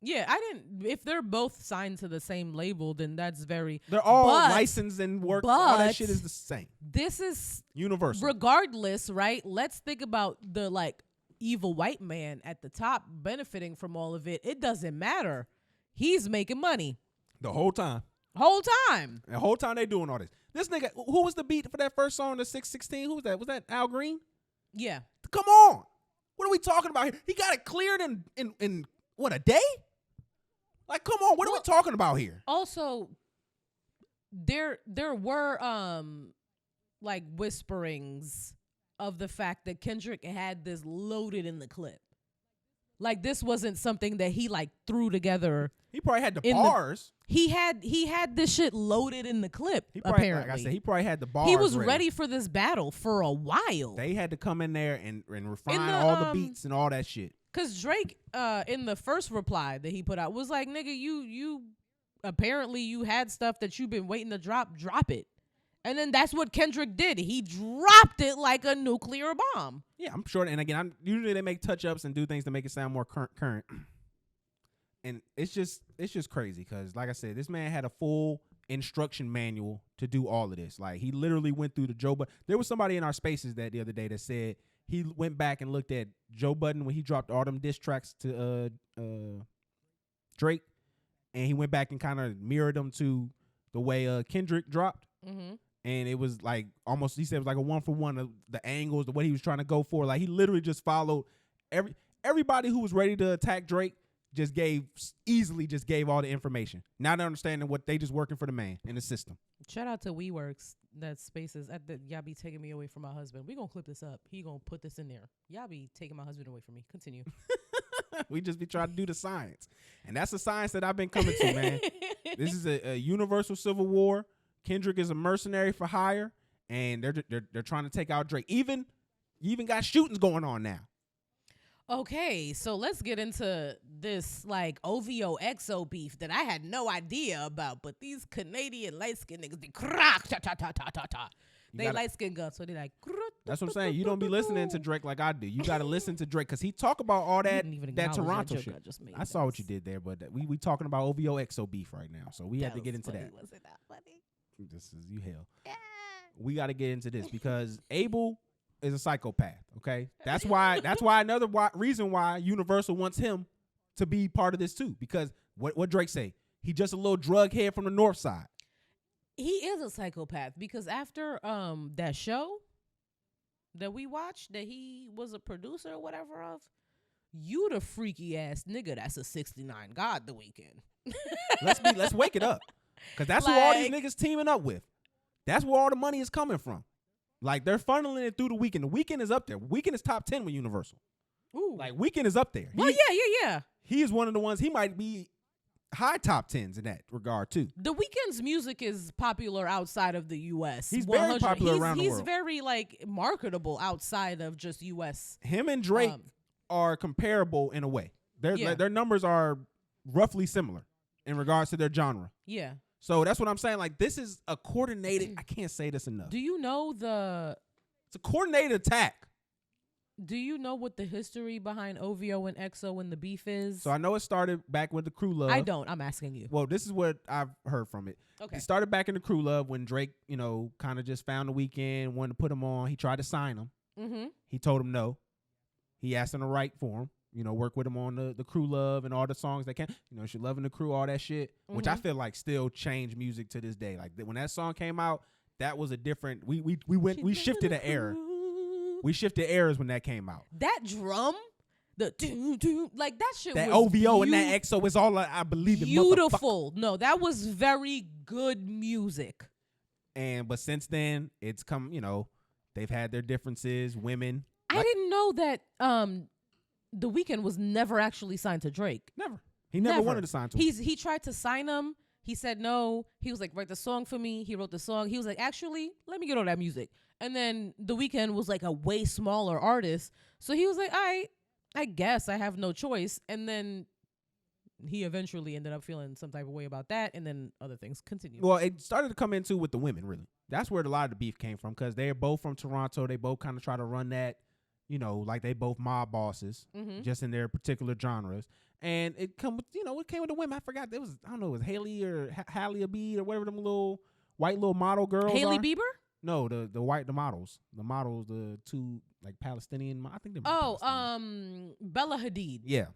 Yeah, I didn't. If they're both signed to the same label, then that's very. They're all licensed and work. All that shit is the same. This is universal. Regardless, right? Let's think about the like evil white man at the top benefiting from all of it. It doesn't matter. He's making money the whole time. The whole time they doing all this. This nigga, who was the beat for that first song, the 616? Who was that? Was that Al Green? Yeah. Come on. What are we talking about here? He got it cleared in what, a day? Like, come on, what are we talking about here? Also, there were like whisperings of the fact that Kendrick had this loaded in the clip. Like, this wasn't something that he like threw together. He probably had the bars. He had this shit loaded in the clip. Apparently, like I said, he probably had the bars. He was ready for this battle for a while. They had to come in there and refine all the beats and all that shit. Cause Drake, in the first reply that he put out, was like, "Nigga, you apparently you had stuff that you've been waiting to drop it." And then that's what Kendrick did. He dropped it like a nuclear bomb. Yeah, I'm sure. And again, usually they make touch-ups and do things to make it sound more current. And it's just crazy because, like I said, this man had a full instruction manual to do all of this. Like, he literally went through the Joe Budden. There was somebody in our spaces the other day that said he went back and looked at Joe Budden when he dropped all them diss tracks to Drake, and he went back and kind of mirrored them to the way Kendrick dropped. Mm-hmm. And it was like almost, he said it was like a 1-for-1 of the angles, the way he was trying to go for. Like, he literally just followed everybody who was ready to attack Drake easily gave all the information. Not understanding what they just working for the man in the system. Shout out to WeWorks, that spaces. Y'all be taking me away from my husband. We gonna clip this up. He gonna put this in there. Y'all be taking my husband away from me. Continue. We just be trying to do the science. And that's the science that I've been coming to, man. This is a universal civil war. Kendrick is a mercenary for hire, and they're trying to take out Drake. You even got shootings going on now. Okay, so let's get into this like OVOXO beef that I had no idea about, but these Canadian light-skinned niggas, they crack, ta ta ta ta ta ta. They light-skinned guns, so they like. That's what I'm saying. You don't be listening to Drake like I do. You got to listen to Drake because he talk about all that Toronto shit. I saw what you did there, but we talking about OVOXO beef right now, so we had to get into that. Wasn't that funny? This is you hell. Yeah. We got to get into this because Abel is a psychopath. Okay, that's why another reason why Universal wants him to be part of this too. Because what Drake say? He just a little drug head from the north side. He is a psychopath because after that show that we watched that he was a producer or whatever of, you the freaky ass nigga that's a 69 God the weekend. Let's wake it up. Cause that's who all these niggas teaming up with. That's where all the money is coming from. Like they're funneling it through the weekend. The weekend is up there. Weekend is top 10 with Universal. Ooh. Like weekend is up there. Well, yeah. He is one of the ones. He might be high top 10s in that regard too. The Weeknd's music is popular outside of the U.S. He's very popular around the world. He's very like marketable outside of just U.S. Him and Drake are comparable in a way. Their numbers are roughly similar in regards to their genre. Yeah. So that's what I'm saying. Like this is a coordinated. I can't say this enough. Do you know It's a coordinated attack. Do you know what the history behind OVO and EXO and the beef is? So I know it started back with the Crew Love. I don't. I'm asking you. Well, this is what I've heard from it. Okay. It started back in the Crew Love when Drake, kind of just found the Weeknd, wanted to put him on. He tried to sign him. Mm-hmm. He told him no. He asked him to write for him. Work with him on the Crew Love and all the songs that can. She loving the Crew, all that shit, which I feel like still changed music to this day. Like when that song came out, that was a different. We shifted an era. We shifted eras when that came out. That drum, the doo like that shit. That was OVO and that EXO is all I believe in. Beautiful. No, that was very good music. But since then, it's come. They've had their differences. Women. I didn't know that. The Weeknd was never actually signed to Drake. Never. He never wanted to sign to him. He tried to sign him. He said no. He was like, write the song for me. He wrote the song. He was like, actually, let me get all that music. And then The Weeknd was like a way smaller artist. So he was like, I guess I have no choice. And then he eventually ended up feeling some type of way about that. And then other things continued. Well, it started to come into with the women, really. That's where a lot of the beef came from because they're both from Toronto. They both kind of try to run that, like they both mob bosses, just in their particular genres. And it came with the women. I forgot. It was Haley or Halle Abid or whatever them little white little model girls Haley are. Bieber? No, the models, the two like Palestinian. I think they're Bella Hadid. Yeah,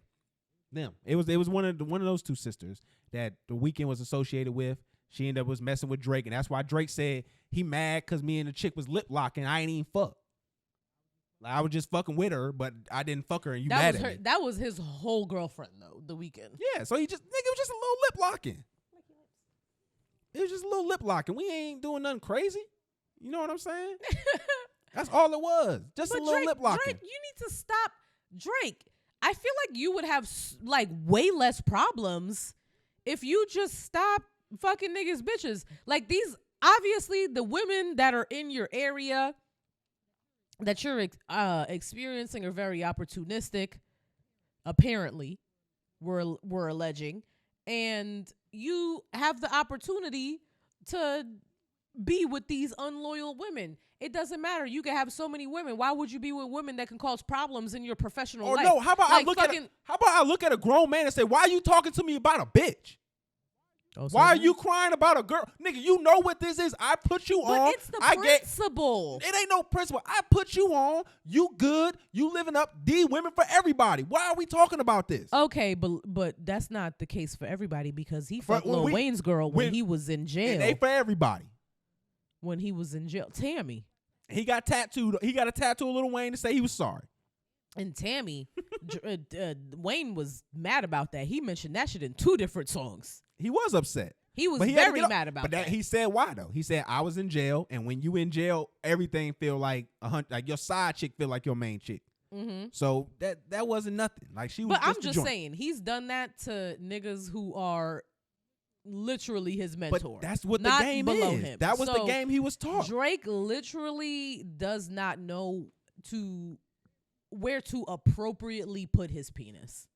them. It was one of those two sisters that the Weeknd was associated with. She ended up was messing with Drake, and that's why Drake said he mad because me and the chick was lip locking. I ain't even fuck. Like, I was just fucking with her, but I didn't fuck her, and you mad at me. That was his whole girlfriend though. The Weeknd. Yeah, so it was just a little lip locking. It was just a little lip locking. We ain't doing nothing crazy. You know what I'm saying? That's all it was. Just a little lip locking. Drake, you need to stop. Drake, I feel like you would have like way less problems if you just stop fucking niggas bitches. Like these, obviously the women that are in your area that you're experiencing are very opportunistic, apparently, we're alleging. And you have the opportunity to be with these unloyal women. It doesn't matter. You can have so many women. Why would you be with women that can cause problems in your professional life? No, how about I look at a grown man and say, why are you talking to me about a bitch? Why are you crying about a girl? Nigga, you know what this is. I put you on. But it's the principle. It ain't no principle. I put you on. You good. You living up. D women for everybody. Why are we talking about this? Okay, but that's not the case for everybody because he fucked Lil Wayne's girl when he was in jail. It ain't for everybody. When he was in jail. Tammy. He got tattooed. He got a tattoo of Lil Wayne to say he was sorry. And Tammy, Wayne was mad about that. He mentioned that shit in 2 different songs. He was upset. He was very mad about that. But he said why though? He said I was in jail, and when you in jail, everything feel like your side chick feel like your main chick. Mm-hmm. So that wasn't nothing. Like she was. But I'm just saying he's done that to niggas who are literally his mentor. But that's what the game is. Him. That was the game he was taught. Drake literally does not know where to appropriately put his penis.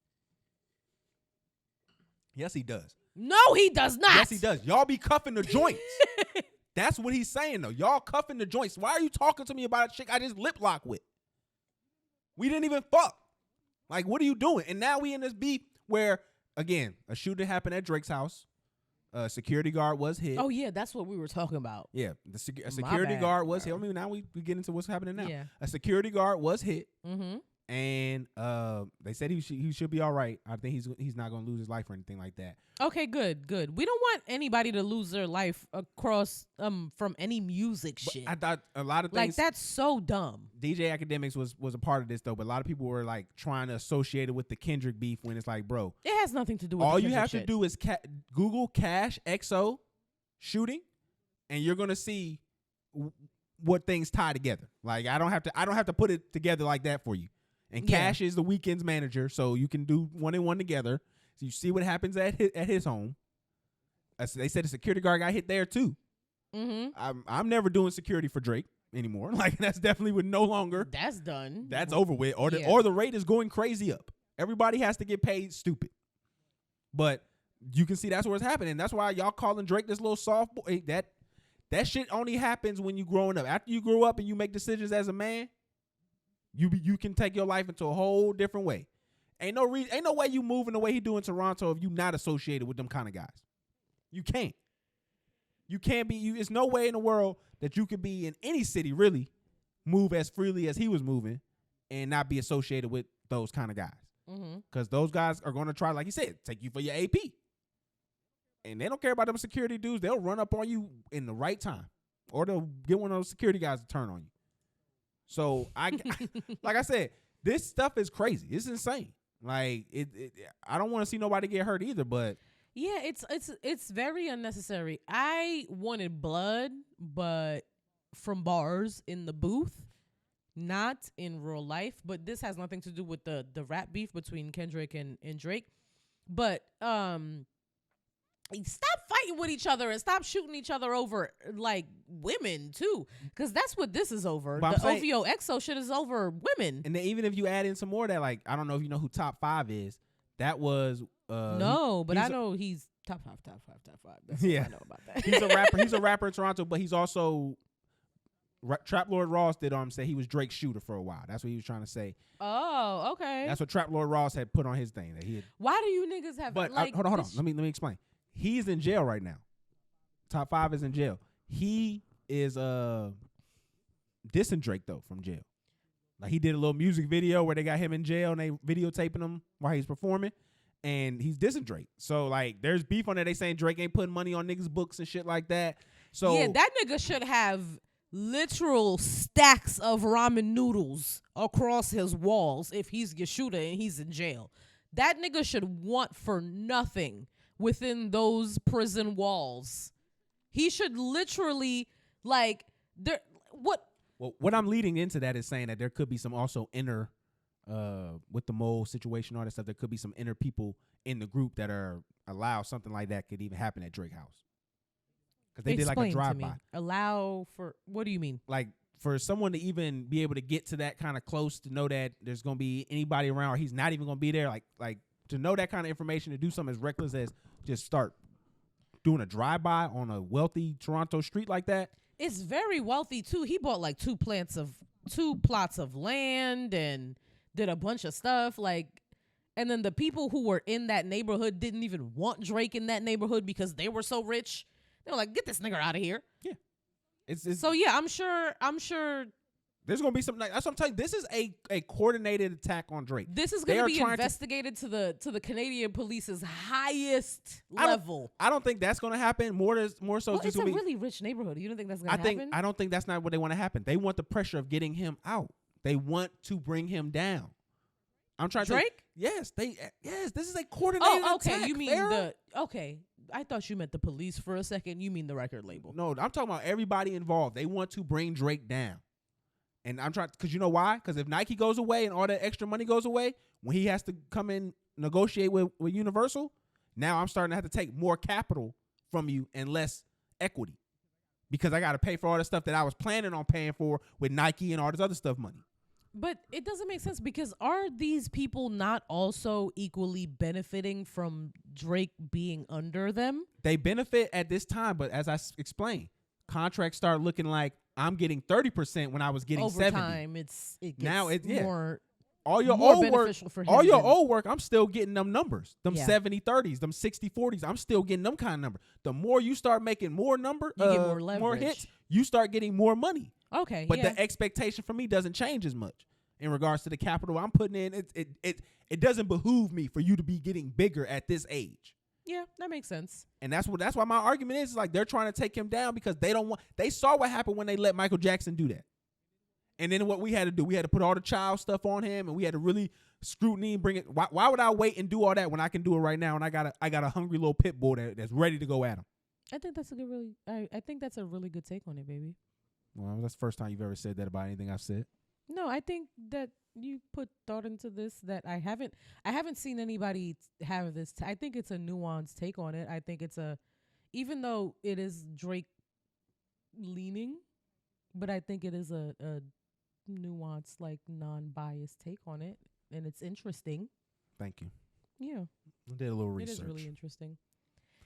Yes, he does. No, he does not. Yes, he does. Y'all be cuffing the joints. That's what he's saying, though. Y'all cuffing the joints. Why are you talking to me about a chick I just lip lock with? We didn't even fuck. Like, what are you doing? And now we in this beef where, again, a shooting happened at Drake's house. A security guard was hit. Oh, yeah, that's what we were talking about. Yeah, a security guard was hit. I mean, now we get into what's happening now. Yeah. A security guard was hit. Mm-hmm. and they said he should be all right. I think he's not gonna lose his life or anything like that. Okay, good. We don't want anybody to lose their life across from any music shit. I thought a lot of things like that's so dumb. DJ Academics was a part of this though, but a lot of people were like trying to associate it with the Kendrick beef when it's like, bro, It has nothing to do with all the you Kendrick have shit. to do is Google Cash XO shooting, and you're gonna see what things tie together. Like I don't have to put it together like that for you. And Cash is the Weeknd's manager, so you can do one and one together. So you see what happens at his home. They said a security guard got hit there too. Mm-hmm. I'm never doing security for Drake anymore. Like that's definitely would no longer. That's done. That's over with. Or the rate is going crazy up. Everybody has to get paid stupid. But you can see that's where it's happening. That's why y'all calling Drake this little soft boy. That shit only happens when you growing up. After you grow up and you make decisions as a man, you can take your life into a whole different way. Ain't no way you moving the way he do in Toronto if you not associated with them kind of guys. You can't. You can't be. It's no way in the world that you could be in any city really, move as freely as he was moving, and not be associated with those kind of guys. Because those guys are going to try, like you said, take you for your AP. And they don't care about them security dudes. They'll run up on you in the right time, or they'll get one of those security guys to turn on you. So like I said, this stuff is crazy. It's insane. Like I don't want to see nobody get hurt either. But yeah, it's very unnecessary. I wanted blood, but from bars in the booth, not in real life. But this has nothing to do with the rap beef between Kendrick and Drake. But stop fighting with each other and stop shooting each other over like women too, because that's what this is over. The OVOXO shit is over women. And then even if you add in some more of that, like I don't know if you know who Top 5 is. That was no, but I know he's top five. That's yeah, what I know about that. He's a rapper. He's a rapper in Toronto, but he's also Trap Lord Ross did say he was Drake's shooter for a while. That's what he was trying to say. Oh, okay. That's what Trap Lord Ross had put on his thing that he had. Why do you niggas have? But like, hold on. Let me explain. He's in jail right now. Top 5 is in jail. He is dissing Drake though from jail. Like he did a little music video where they got him in jail and they videotaping him while he's performing, and he's dissing Drake. So like there's beef on there. They saying Drake ain't putting money on niggas' books and shit like that. So yeah, that nigga should have literal stacks of ramen noodles across his walls if he's your shooter and he's in jail. That nigga should want for nothing within those prison walls. He should literally like there. What I'm leading into that is saying that there could be some also inner, with the mole situation, all that stuff. There could be some inner people in the group that are allow something like that could even happen at Drake house. Because they did like a drive-by. Allow for what do you mean? Like for someone to even be able to get to that kind of close to know that there's gonna be anybody around or he's not even gonna be there. Like to know that kind of information, to do something as reckless as just start doing a drive-by on a wealthy Toronto street like that. It's very wealthy too. He bought like two plots of land and did a bunch of stuff like, and then the people who were in that neighborhood didn't even want Drake in that neighborhood because they were so rich. They were like, get this nigga out of here. Yeah. It's so yeah, I'm sure there's gonna be something like that's what I'm telling you. This is a coordinated attack on Drake. This is gonna be investigated to the Canadian police's highest level. I don't think that's gonna happen. More so, well, it's a really rich neighborhood. You don't think that's gonna happen? I don't think that's not what they want to happen. They want the pressure of getting him out. They want to bring him down. I'm trying to Drake. Yes, this is a coordinated okay. attack. You mean okay. I thought you meant the police for a second. You mean the record label? No, I'm talking about everybody involved. They want to bring Drake down. And I'm trying, because you know why? Because if Nike goes away and all that extra money goes away, when he has to come in, negotiate with Universal, now I'm starting to have to take more capital from you and less equity. Because I got to pay for all the stuff that I was planning on paying for with Nike and all this other stuff money. But it doesn't make sense because are these people not also equally benefiting from Drake being under them? They benefit at this time, but as I explained, contracts start looking like I'm getting 30% when I was getting over 70%. Time, it gets more. All your more old work, beneficial for him all your than- old work, I'm still getting them numbers, them Yeah. 70-30s, them 60-40s. I'm still getting them kind of numbers. The more you start making more You get more leverage. more hits, you start getting more money. Okay, But yeah. the expectation for me doesn't change as much. in regards to the capital I'm putting in. It doesn't behoove me for you to be getting bigger at this age. Yeah, that makes sense. And that's why my argument is like they're trying to take him down because they saw what happened when they let Michael Jackson do that. And then what we had to do, we had to put all the child stuff on him, and we had to really scrutiny and bring it. Why would I wait and do all that when I can do it right now? And I got a hungry little pit bull that's ready to go at him. I think that's I think that's a really good take on it, baby. Well, that's the first time you've ever said that about anything I've said. No, I think that you put thought into this that I haven't seen anybody have this. I think it's a nuanced take on it. I think it's even though it is Drake leaning, but I think it is a nuanced, like non-biased take on it, and it's interesting. Thank you. Yeah, I did a little research. It is really interesting.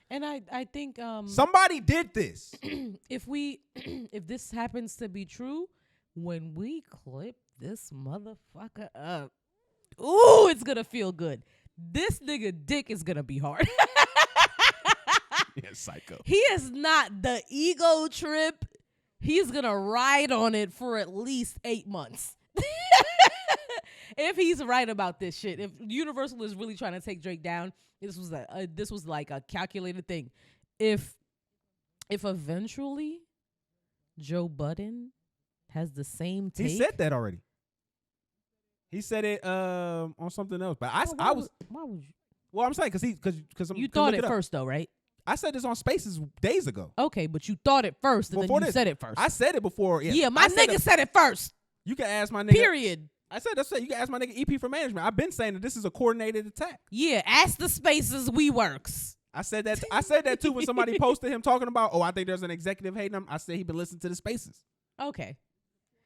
And I think somebody did this. if this happens to be true, when we clip this motherfucker up, ooh, it's gonna feel good. This nigga dick is gonna be hard. Yeah, psycho. He is not the ego trip. He's gonna ride on it for at least 8 months. If he's right about this shit, if Universal is really trying to take Drake down, this was like a calculated thing. If eventually Joe Budden has the same take, he said that already. He said it on something else, but why would you? Well, I'm saying because You thought it first though, right? I said this on Spaces days ago. Okay, but you thought it first, and Before then you said it first. I said it before. Yeah, my nigga said it first. You can ask my nigga. Period. I said that's it. You can ask my nigga EP for management. I've been saying that this is a coordinated attack. Yeah, ask the Spaces we works. I said that. I said that too when somebody posted him talking about, I think there's an executive hating him. I said he been listening to the Spaces. Okay.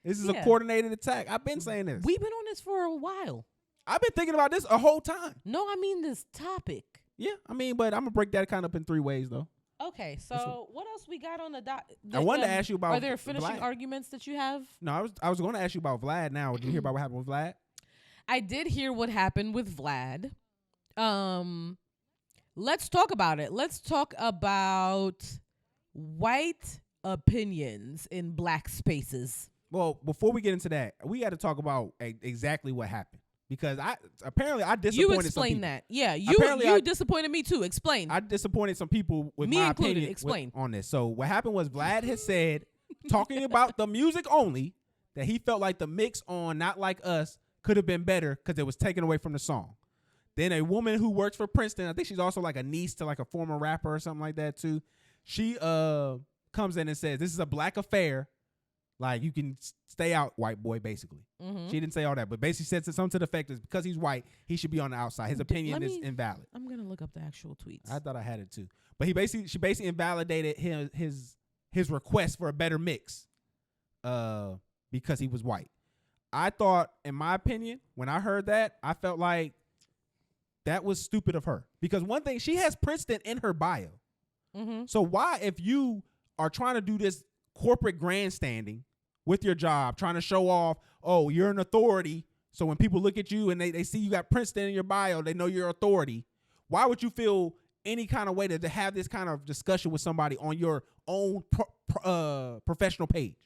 This is a coordinated attack. I've been saying this. We've been on this for a while. I've been thinking about this a whole time. No, I mean this topic. Yeah, but I'm gonna break that kind of up in 3 ways though. Okay, so what else we got on the dot? I wanted to ask you about. Are there finishing Vlad. arguments that you have? No, I was going to ask you about Vlad. Now, did you hear about what happened with Vlad? I did hear what happened with Vlad. Let's talk about it. Let's talk about white opinions in black spaces. Well, before we get into that, we got to talk about exactly what happened. Because I disappointed you some explain people. that. Yeah, you disappointed me too. Explain. I disappointed some people with me my included. opinion Explain on this. So what happened was Vlad had said, talking about the music only, that he felt like the mix on Not Like Us could have been better because it was taken away from the song. Then a woman who works for Princeton, I think she's also like a niece to like a former rapper or something like that too. She comes in and says, this is a black affair. Like, you can stay out, white boy, basically. Mm-hmm. She didn't say all that, but basically said something to the effect is because he's white, he should be on the outside. His opinion is invalid. I'm going to look up the actual tweets. I thought I had it too. But she basically invalidated his request for a better mix because he was white. I thought, in my opinion, when I heard that, I felt like that was stupid of her. Because one thing, she has Princeton in her bio. Mm-hmm. So why, if you are trying to do this corporate grandstanding with your job, trying to show off, you're an authority, so when people look at you and they see you got Princeton in your bio, they know you're authority, why would you feel any kind of way to have this kind of discussion with somebody on your own professional page?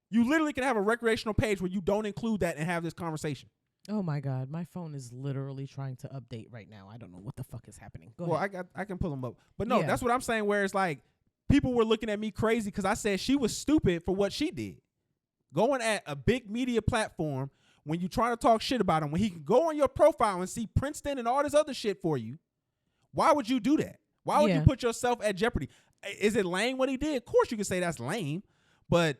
You literally can have a recreational page where you don't include that and have this conversation. Oh my God, my phone is literally trying to update right now. I don't know what the fuck is happening. Go ahead. I can pull them up. But no, Yeah. That's what I'm saying, where it's like people were looking at me crazy because I said she was stupid for what she did. Going at a big media platform when you trying to talk shit about him, when he can go on your profile and see Princeton and all this other shit for you, why would you do that? Why would you put yourself at jeopardy? Is it lame what he did? Of course you can say that's lame, but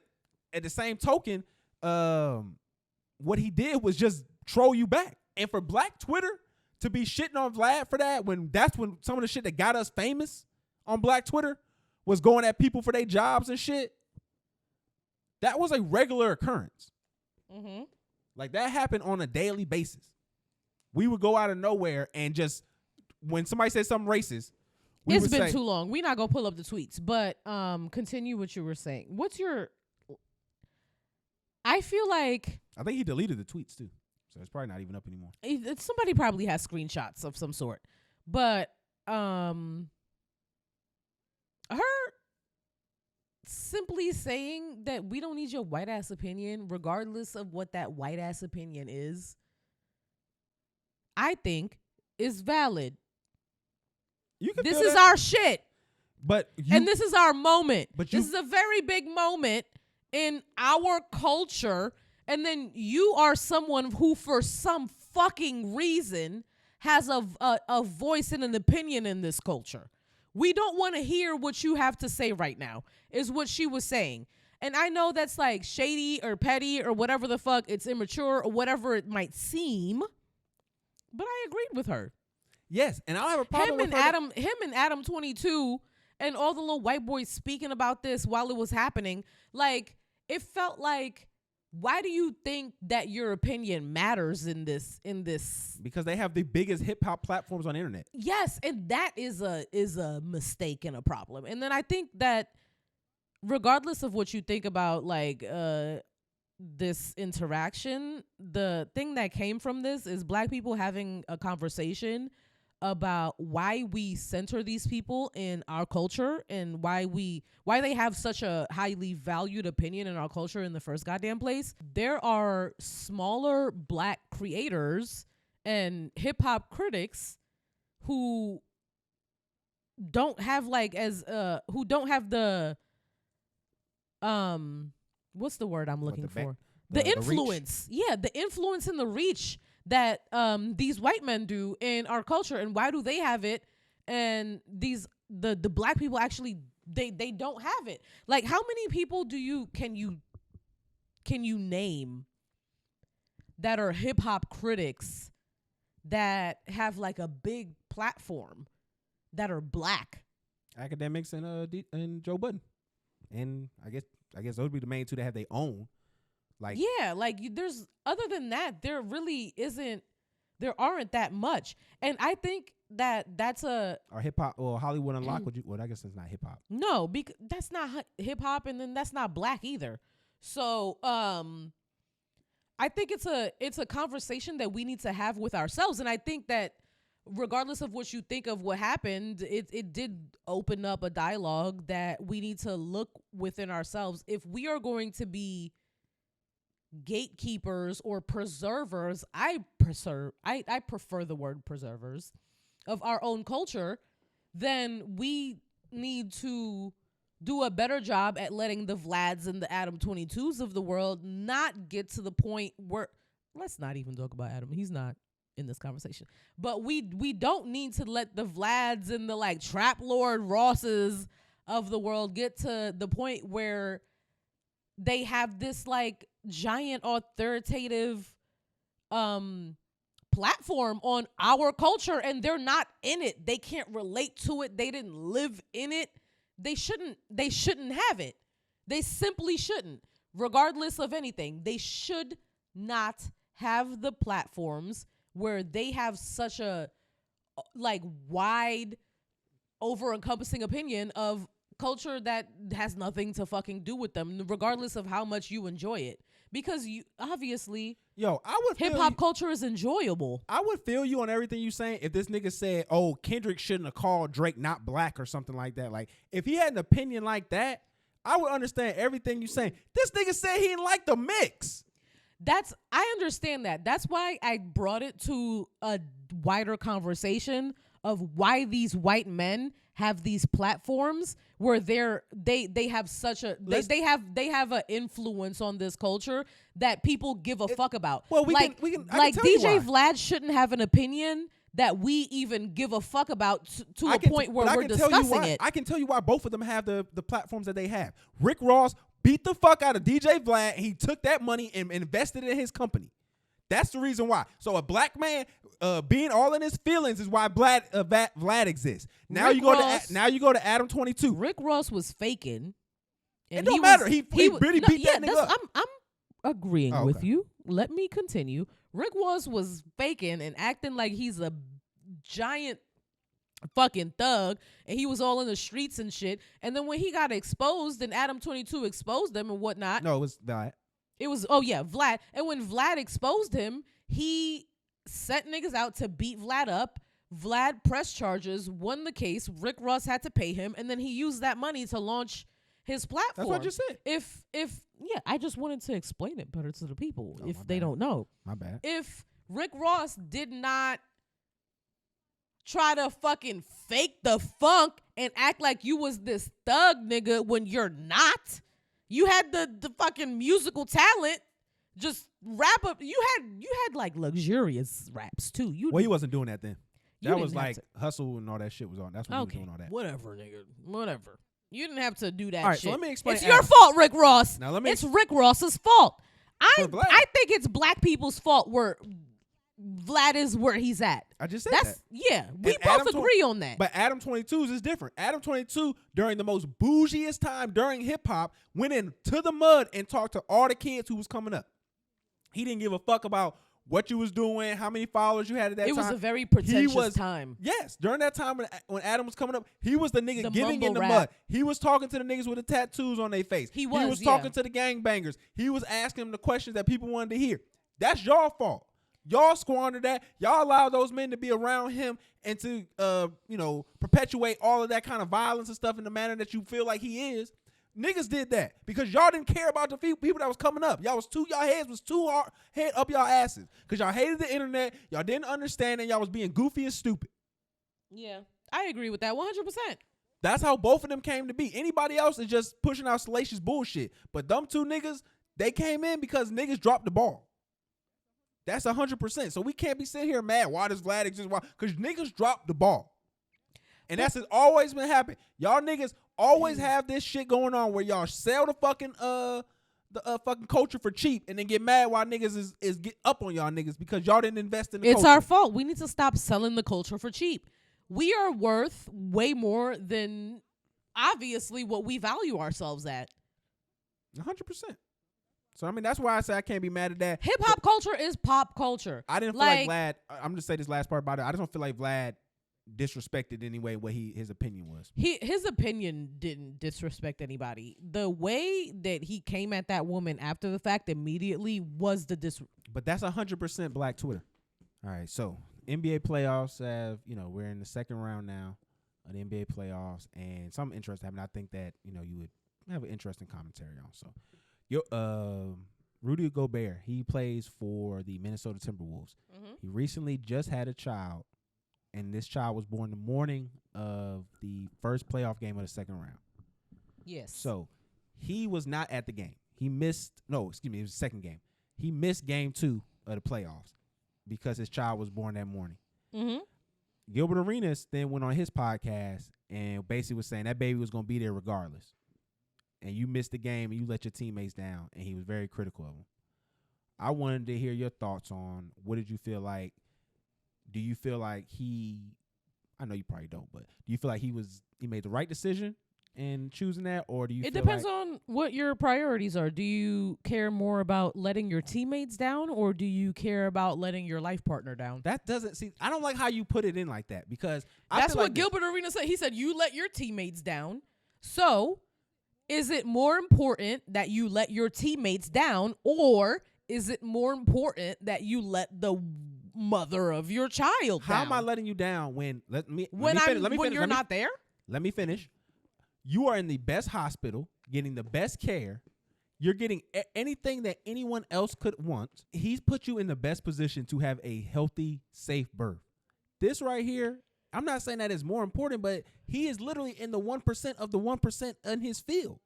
at the same token, what he did was just troll you back. And for black Twitter to be shitting on Vlad for that, when that's when some of the shit that got us famous on black Twitter was going at people for their jobs and shit, that was a regular occurrence. Mm-hmm. Like, that happened on a daily basis. We would go out of nowhere and just, when somebody said something racist, it's been too long. We're not going to pull up the tweets, but continue what you were saying. What's your... I feel like... I think he deleted the tweets, too. So it's probably not even up anymore. Somebody probably has screenshots of some sort. But her simply saying that we don't need your white ass opinion, regardless of what that white ass opinion is, I think is valid. This is our shit. And this is our moment. This is a very big moment in our culture. And then you are someone who, for some fucking reason, has a voice and an opinion in this culture. We don't want to hear what you have to say right now, is what she was saying. And I know that's like shady or petty or whatever the fuck, it's immature or whatever it might seem, but I agreed with her. Yes, and I don't have a problem with him and Adam 22 and all the little white boys speaking about this while it was happening. Like, it felt like, why do you think that your opinion matters in this? Because they have the biggest hip hop platforms on the internet. Yes, and that is a mistake and a problem. And then I think that regardless of what you think about like this interaction, the thing that came from this is Black people having a conversation about why we center these people in our culture and why they have such a highly valued opinion in our culture in the first goddamn place. There are smaller Black creators and hip hop critics who don't have who don't have the what's the word I'm looking for? The influence. Yeah, the influence and the reach that these white men do in our culture. And why do they have it? And the Black people actually they don't have it. Like, how many people can you name that are hip hop critics that have like a big platform that are Black? Academics and Joe Budden. And I guess those would be the main two that have their own. Like, yeah, like there's, other than that, there aren't that much. And I think that's or hip hop or Hollywood Unlocked. I guess it's not hip hop. No, because that's not hip hop, and then that's not Black either. So I think it's a conversation that we need to have with ourselves. And I think that regardless of what you think of what happened, it did open up a dialogue that we need to look within ourselves. If we are going to be gatekeepers or preservers, I prefer the word preservers of our own culture, then we need to do a better job at letting the Vlads and the Adam 22s of the world not get to the point where, let's not even talk about Adam. He's not in this conversation. But we don't need to let the Vlads and the like Trap Lord Rosses of the world get to the point where they have this like giant authoritative platform on our culture, and they're not in it. They can't relate to it. They didn't live in it. They shouldn't have it. They simply shouldn't, regardless of anything. They should not have the platforms where they have such a like wide, over-encompassing opinion of culture that has nothing to fucking do with them, regardless of how much you enjoy it. Because you obviously, hip hop culture is enjoyable. I would feel you on everything you saying if this nigga said, "Oh, Kendrick shouldn't have called Drake not Black" or something like that. Like, if he had an opinion like that, I would understand everything you saying. This nigga said he didn't like the mix. I understand that. That's why I brought it to a wider conversation of why these white men have these platforms where they have such a they have an influence on this culture that people give a fuck about. Well, we can like DJ Vlad shouldn't have an opinion that we even give a fuck about to a point where we're discussing it. I can tell you why both of them have the platforms that they have. Rick Ross beat the fuck out of DJ Vlad. He took that money and invested it in his company. That's the reason why. So a Black man being all in his feelings is why Vlad exists. Now you go to Adam 22. Rick Ross was faking. And it don't matter. He really beat that nigga up. I'm agreeing with you. Let me continue. Rick Ross was faking and acting like he's a giant fucking thug, and he was all in the streets and shit. And then when he got exposed and Adam 22 exposed them and whatnot. No, it was Vlad. It was, Vlad. And when Vlad exposed him, he set niggas out to beat Vlad up. Vlad pressed charges, won the case. Rick Ross had to pay him. And then he used that money to launch his platform. That's what I just said. If yeah, I just wanted to explain it better to the people Oh, if my they bad. don't know. My bad. If Rick Ross did not try to fucking fake the funk and act like you was this thug nigga when you're not, you had the fucking musical talent. Just rap up. You had like luxurious raps too. Well, he wasn't doing that then. You That didn't was have like to. Hustle and all that shit was on. That's when he was doing all that. Whatever, nigga. Whatever. You didn't have to do that All right, shit. so let me explain It's your Adam. fault, Rick Ross. Now, let me It's Rick Ross's fault. For Vlad. I think it's black people's fault where Vlad is where he's at. I just said That's that. yeah. We And both Adam agree on that. But Adam 22's is different. Adam 22, during the most bougiest time during hip hop, went into the mud and talked to all the kids who was coming up. He didn't give a fuck about what you was doing, how many followers you had at that time. It was a very pretentious time. Yes, during that time when Adam was coming up, he was the nigga The giving in mumble the rap. mud. He was talking to the niggas with the tattoos on their face. He was, talking yeah. to the gangbangers. He was asking them the questions that people wanted to hear. That's your fault. Y'all squandered that. Y'all allowed those men to be around him and to perpetuate all of that kind of violence and stuff in the manner that you feel like he is. Niggas did that because y'all didn't care about the people that was coming up. Y'all heads was too hard head up y'all asses because y'all hated the internet. Y'all didn't understand and y'all was being goofy and stupid. Yeah, I agree with that 100%. That's how both of them came to be. Anybody else is just pushing out salacious bullshit. But them two niggas, they came in because niggas dropped the ball. That's 100%. So we can't be sitting here mad. Why does Vlad exist? Why? Because niggas dropped the ball. And that's always been happening. Y'all niggas always have this shit going on where y'all sell the fucking fucking culture for cheap and then get mad while niggas is get up on y'all niggas because y'all didn't invest in the It's culture. our fault. We need to stop selling the culture for cheap. We are worth way more than obviously what we value ourselves at. 100%. So I mean that's why I say I can't be mad at that. Hip hop culture is pop culture. I didn't feel like Vlad. I'm just say this last part about it. I just don't feel like Vlad disrespected anyway what his opinion was. His opinion didn't disrespect anybody. The way that he came at that woman after the fact immediately was the But that's 100% black Twitter. All right, so NBA playoffs have we're in the second round now of the NBA playoffs, and something interesting happened. I think that you would have an interesting commentary on. So, Rudy Gobert, he plays for the Minnesota Timberwolves. Mm-hmm. He recently just had a child. And this child was born the morning of the first playoff game of the second round. Yes. So he was not at the game. It was the second game. He missed game 2 of the playoffs because his child was born that morning. Mm-hmm. Gilbert Arenas then went on his podcast and basically was saying that baby was going to be there regardless. And you missed the game and you let your teammates down. And he was very critical of him. I wanted to hear your thoughts on what did you feel like. Do you feel like I know you probably don't, but do you feel like he made the right decision in choosing that, or do you It feel depends like on what your priorities are. Do you care more about letting your teammates down, or do you care about letting your life partner down? that doesn't see? I don't like how you put it in like that because That's feel what like Gilbert Arenas said. He said, you let your teammates down. So is it more important that you let your teammates down, or is it more important that you let the mother of your child down? How am I letting you down when you're not there? Let me finish. You are in the best hospital, getting the best care. You're getting anything that anyone else could want. He's put you in the best position to have a healthy, safe birth. This right here, I'm not saying that is more important, but he is literally in the 1% of the 1% in his field.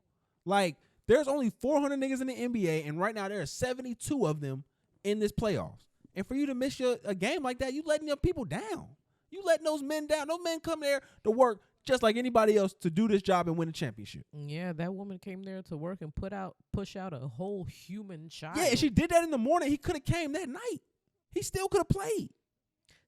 Like, there's only 400 niggas in the NBA, and right now there are 72 of them in this playoffs. And for you to miss a game like that, you letting your people down. You letting those men down. Those men come there to work just like anybody else to do this job and win a championship. Yeah, that woman came there to work and push out a whole human child. Yeah, and she did that in the morning. He could have came that night. He still could have played.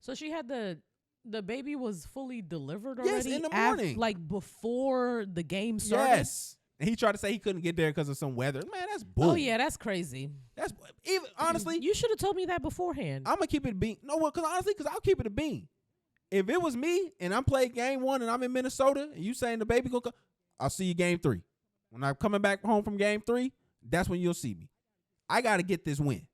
So she had the baby was fully delivered already? Yes, in the morning. Like before the game started? Yes. And he tried to say he couldn't get there because of some weather. Man, that's bull. Oh, yeah, that's crazy. That's even honestly. You should have told me that beforehand. I'm gonna keep it a bean. No, well, because I'll keep it a bean. If it was me and I'm playing game 1 and I'm in Minnesota and you saying the baby gonna come, I'll see you game 3. When I'm coming back home from game 3, that's when you'll see me. I gotta get this win.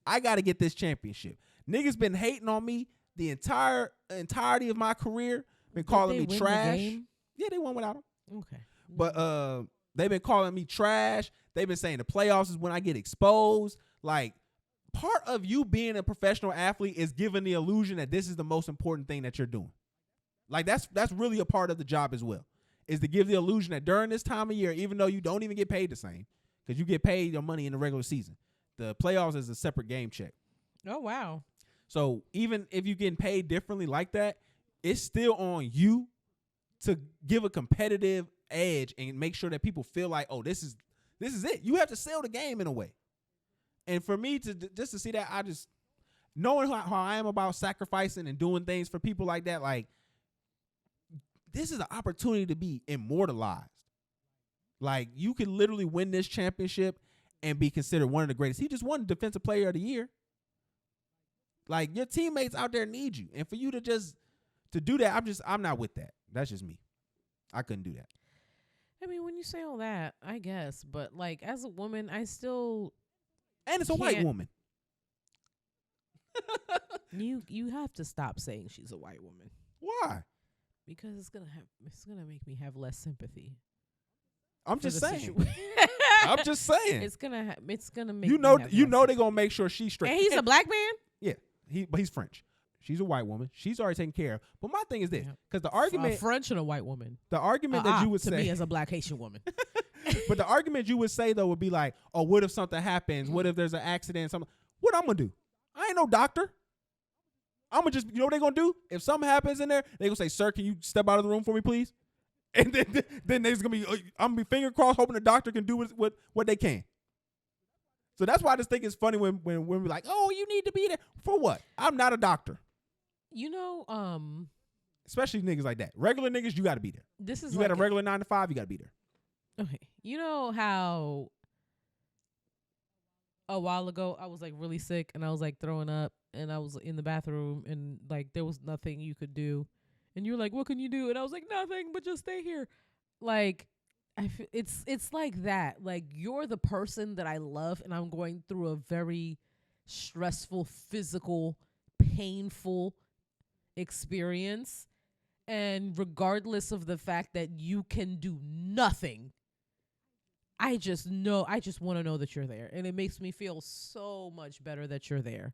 I gotta get this championship. Niggas been hating on me the entirety of my career. Been calling me trash. The game? Yeah, they won without him. Okay. But They've been calling me trash. They've been saying the playoffs is when I get exposed. Like, part of you being a professional athlete is giving the illusion that this is the most important thing that you're doing. Like, that's really a part of the job as well, is to give the illusion that during this time of year, even though you don't even get paid the same, because you get paid your money in the regular season, the playoffs is a separate game check. Oh, wow. So even if you're getting paid differently like that, it's still on you to give a competitive edge and make sure that people feel like, oh, this is it. You have to sell the game in a way. And for me to see that, I just knowing how I am about sacrificing and doing things for people like that, like, this is an opportunity to be immortalized. Like, you could literally win this championship and be considered one of the greatest. He just won Defensive Player of the Year. Like, your teammates out there need you. And for you to do that, I'm not with that. That's just me. I couldn't do that. I mean, when you say all that, I guess. But, like, as a woman, I still... And it's a white woman. You have to stop saying she's a white woman. Why? Because it's gonna make me have less sympathy. I'm just saying. I'm just saying. It's gonna make you know they're gonna make sure she's straight. And he's a black man. Yeah, but he's French. She's a white woman. She's already taken care of. But my thing is this, because the argument, French and a white woman. The argument that you would to say me as a black Haitian woman. But the argument you would say though would be like, oh, what if something happens? What if there's an accident? Something. What I'm gonna do? I ain't no doctor. I'm gonna just, you know what they gonna do? If something happens in there, they gonna say, sir, can you step out of the room for me, please? And then there's gonna be, I'm gonna be finger crossed, hoping the doctor can do what they can. So that's why I just think it's funny when we're like, oh, you need to be there for what? I'm not a doctor. You know, especially niggas like that. Regular niggas, you got to be there. This is you got a regular 9 to 5, you got to be there. Okay, you know how a while ago I was like really sick and I was like throwing up and I was in the bathroom and like there was nothing you could do, and you were like, what can you do? And I was like, nothing, but just stay here. Like, it's like that. Like, you're the person that I love, and I'm going through a very stressful, physical, painful experience, and regardless of the fact that you can do nothing, I just want to know that you're there, and it makes me feel so much better that you're there.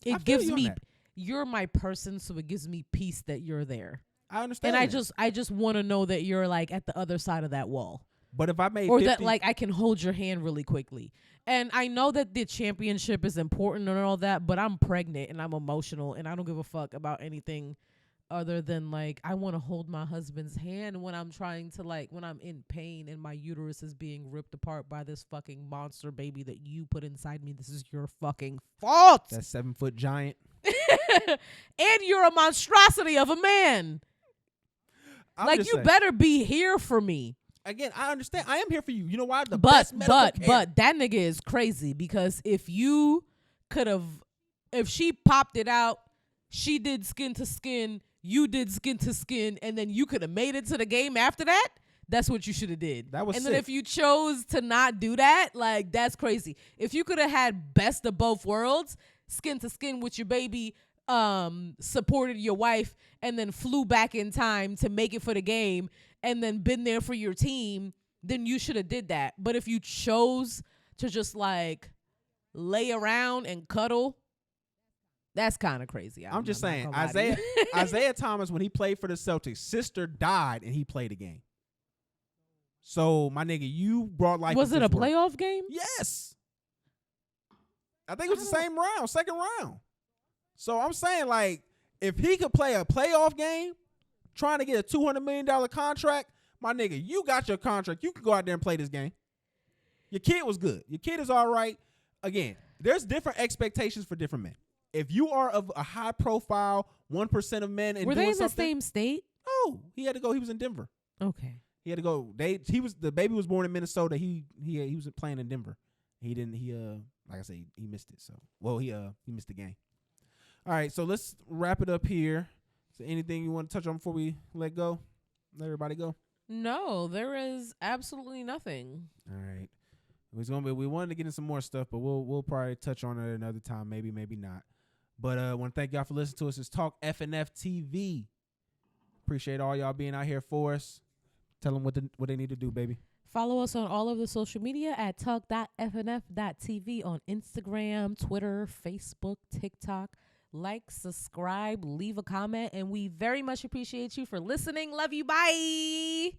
It gives me, you're my person, so it gives me peace that you're there. I understand. And I just want to know that you're like at the other side of that wall. But if I made or 50, that like I can hold your hand really quickly. And I know that the championship is important and all that, but I'm pregnant and I'm emotional and I don't give a fuck about anything other than like I want to hold my husband's hand when I'm trying to like when I'm in pain and my uterus is being ripped apart by this fucking monster baby that you put inside me. This is your fucking fault. That 7-foot giant. And you're a monstrosity of a man. Like, you better be here for me. Again, I understand. I am here for you. You know why? But that nigga is crazy, because if she popped it out, she did skin to skin, you did skin to skin, and then you could have made it to the game after that, that's what you should have did. That was and sick. Then if you chose to not do that, like, that's crazy. If you could have had best of both worlds, skin to skin with your baby, supported your wife, and then flew back in time to make it for the game, and then been there for your team, then you should have did that. But if you chose to just like lay around and cuddle, that's kind of crazy. I'm just saying, Isaiah Thomas, when he played for the Celtics, sister died and he played a game. So my nigga, you brought life. Was it a playoff game? Yes. I think it was the same round, second round. So I'm saying, like, if he could play a playoff game, trying to get a $200 million contract, my nigga, you got your contract. You can go out there and play this game. Your kid was good. Your kid is all right. Again, there's different expectations for different men. If you are of a high profile, 1% of men, and were doing they in the something, same state? Oh, he had to go. He was in Denver. Okay. He had to go. The baby was born in Minnesota. He was playing in Denver. He like I said, he missed it. So, he missed the game. All right, so let's wrap it up here. So anything you want to touch on before we let everybody go? No, there is absolutely nothing. All right. We wanted to get in some more stuff, but we'll probably touch on it another time, maybe not. But I want to thank y'all for listening to us. It's Talk FNF TV. Appreciate all y'all being out here for us. Tell them what they need to do, baby. Follow us on all of the social media at talk.fnf.tv on Instagram, Twitter, Facebook, TikTok. Like, subscribe, leave a comment, and we very much appreciate you for listening. Love you. Bye.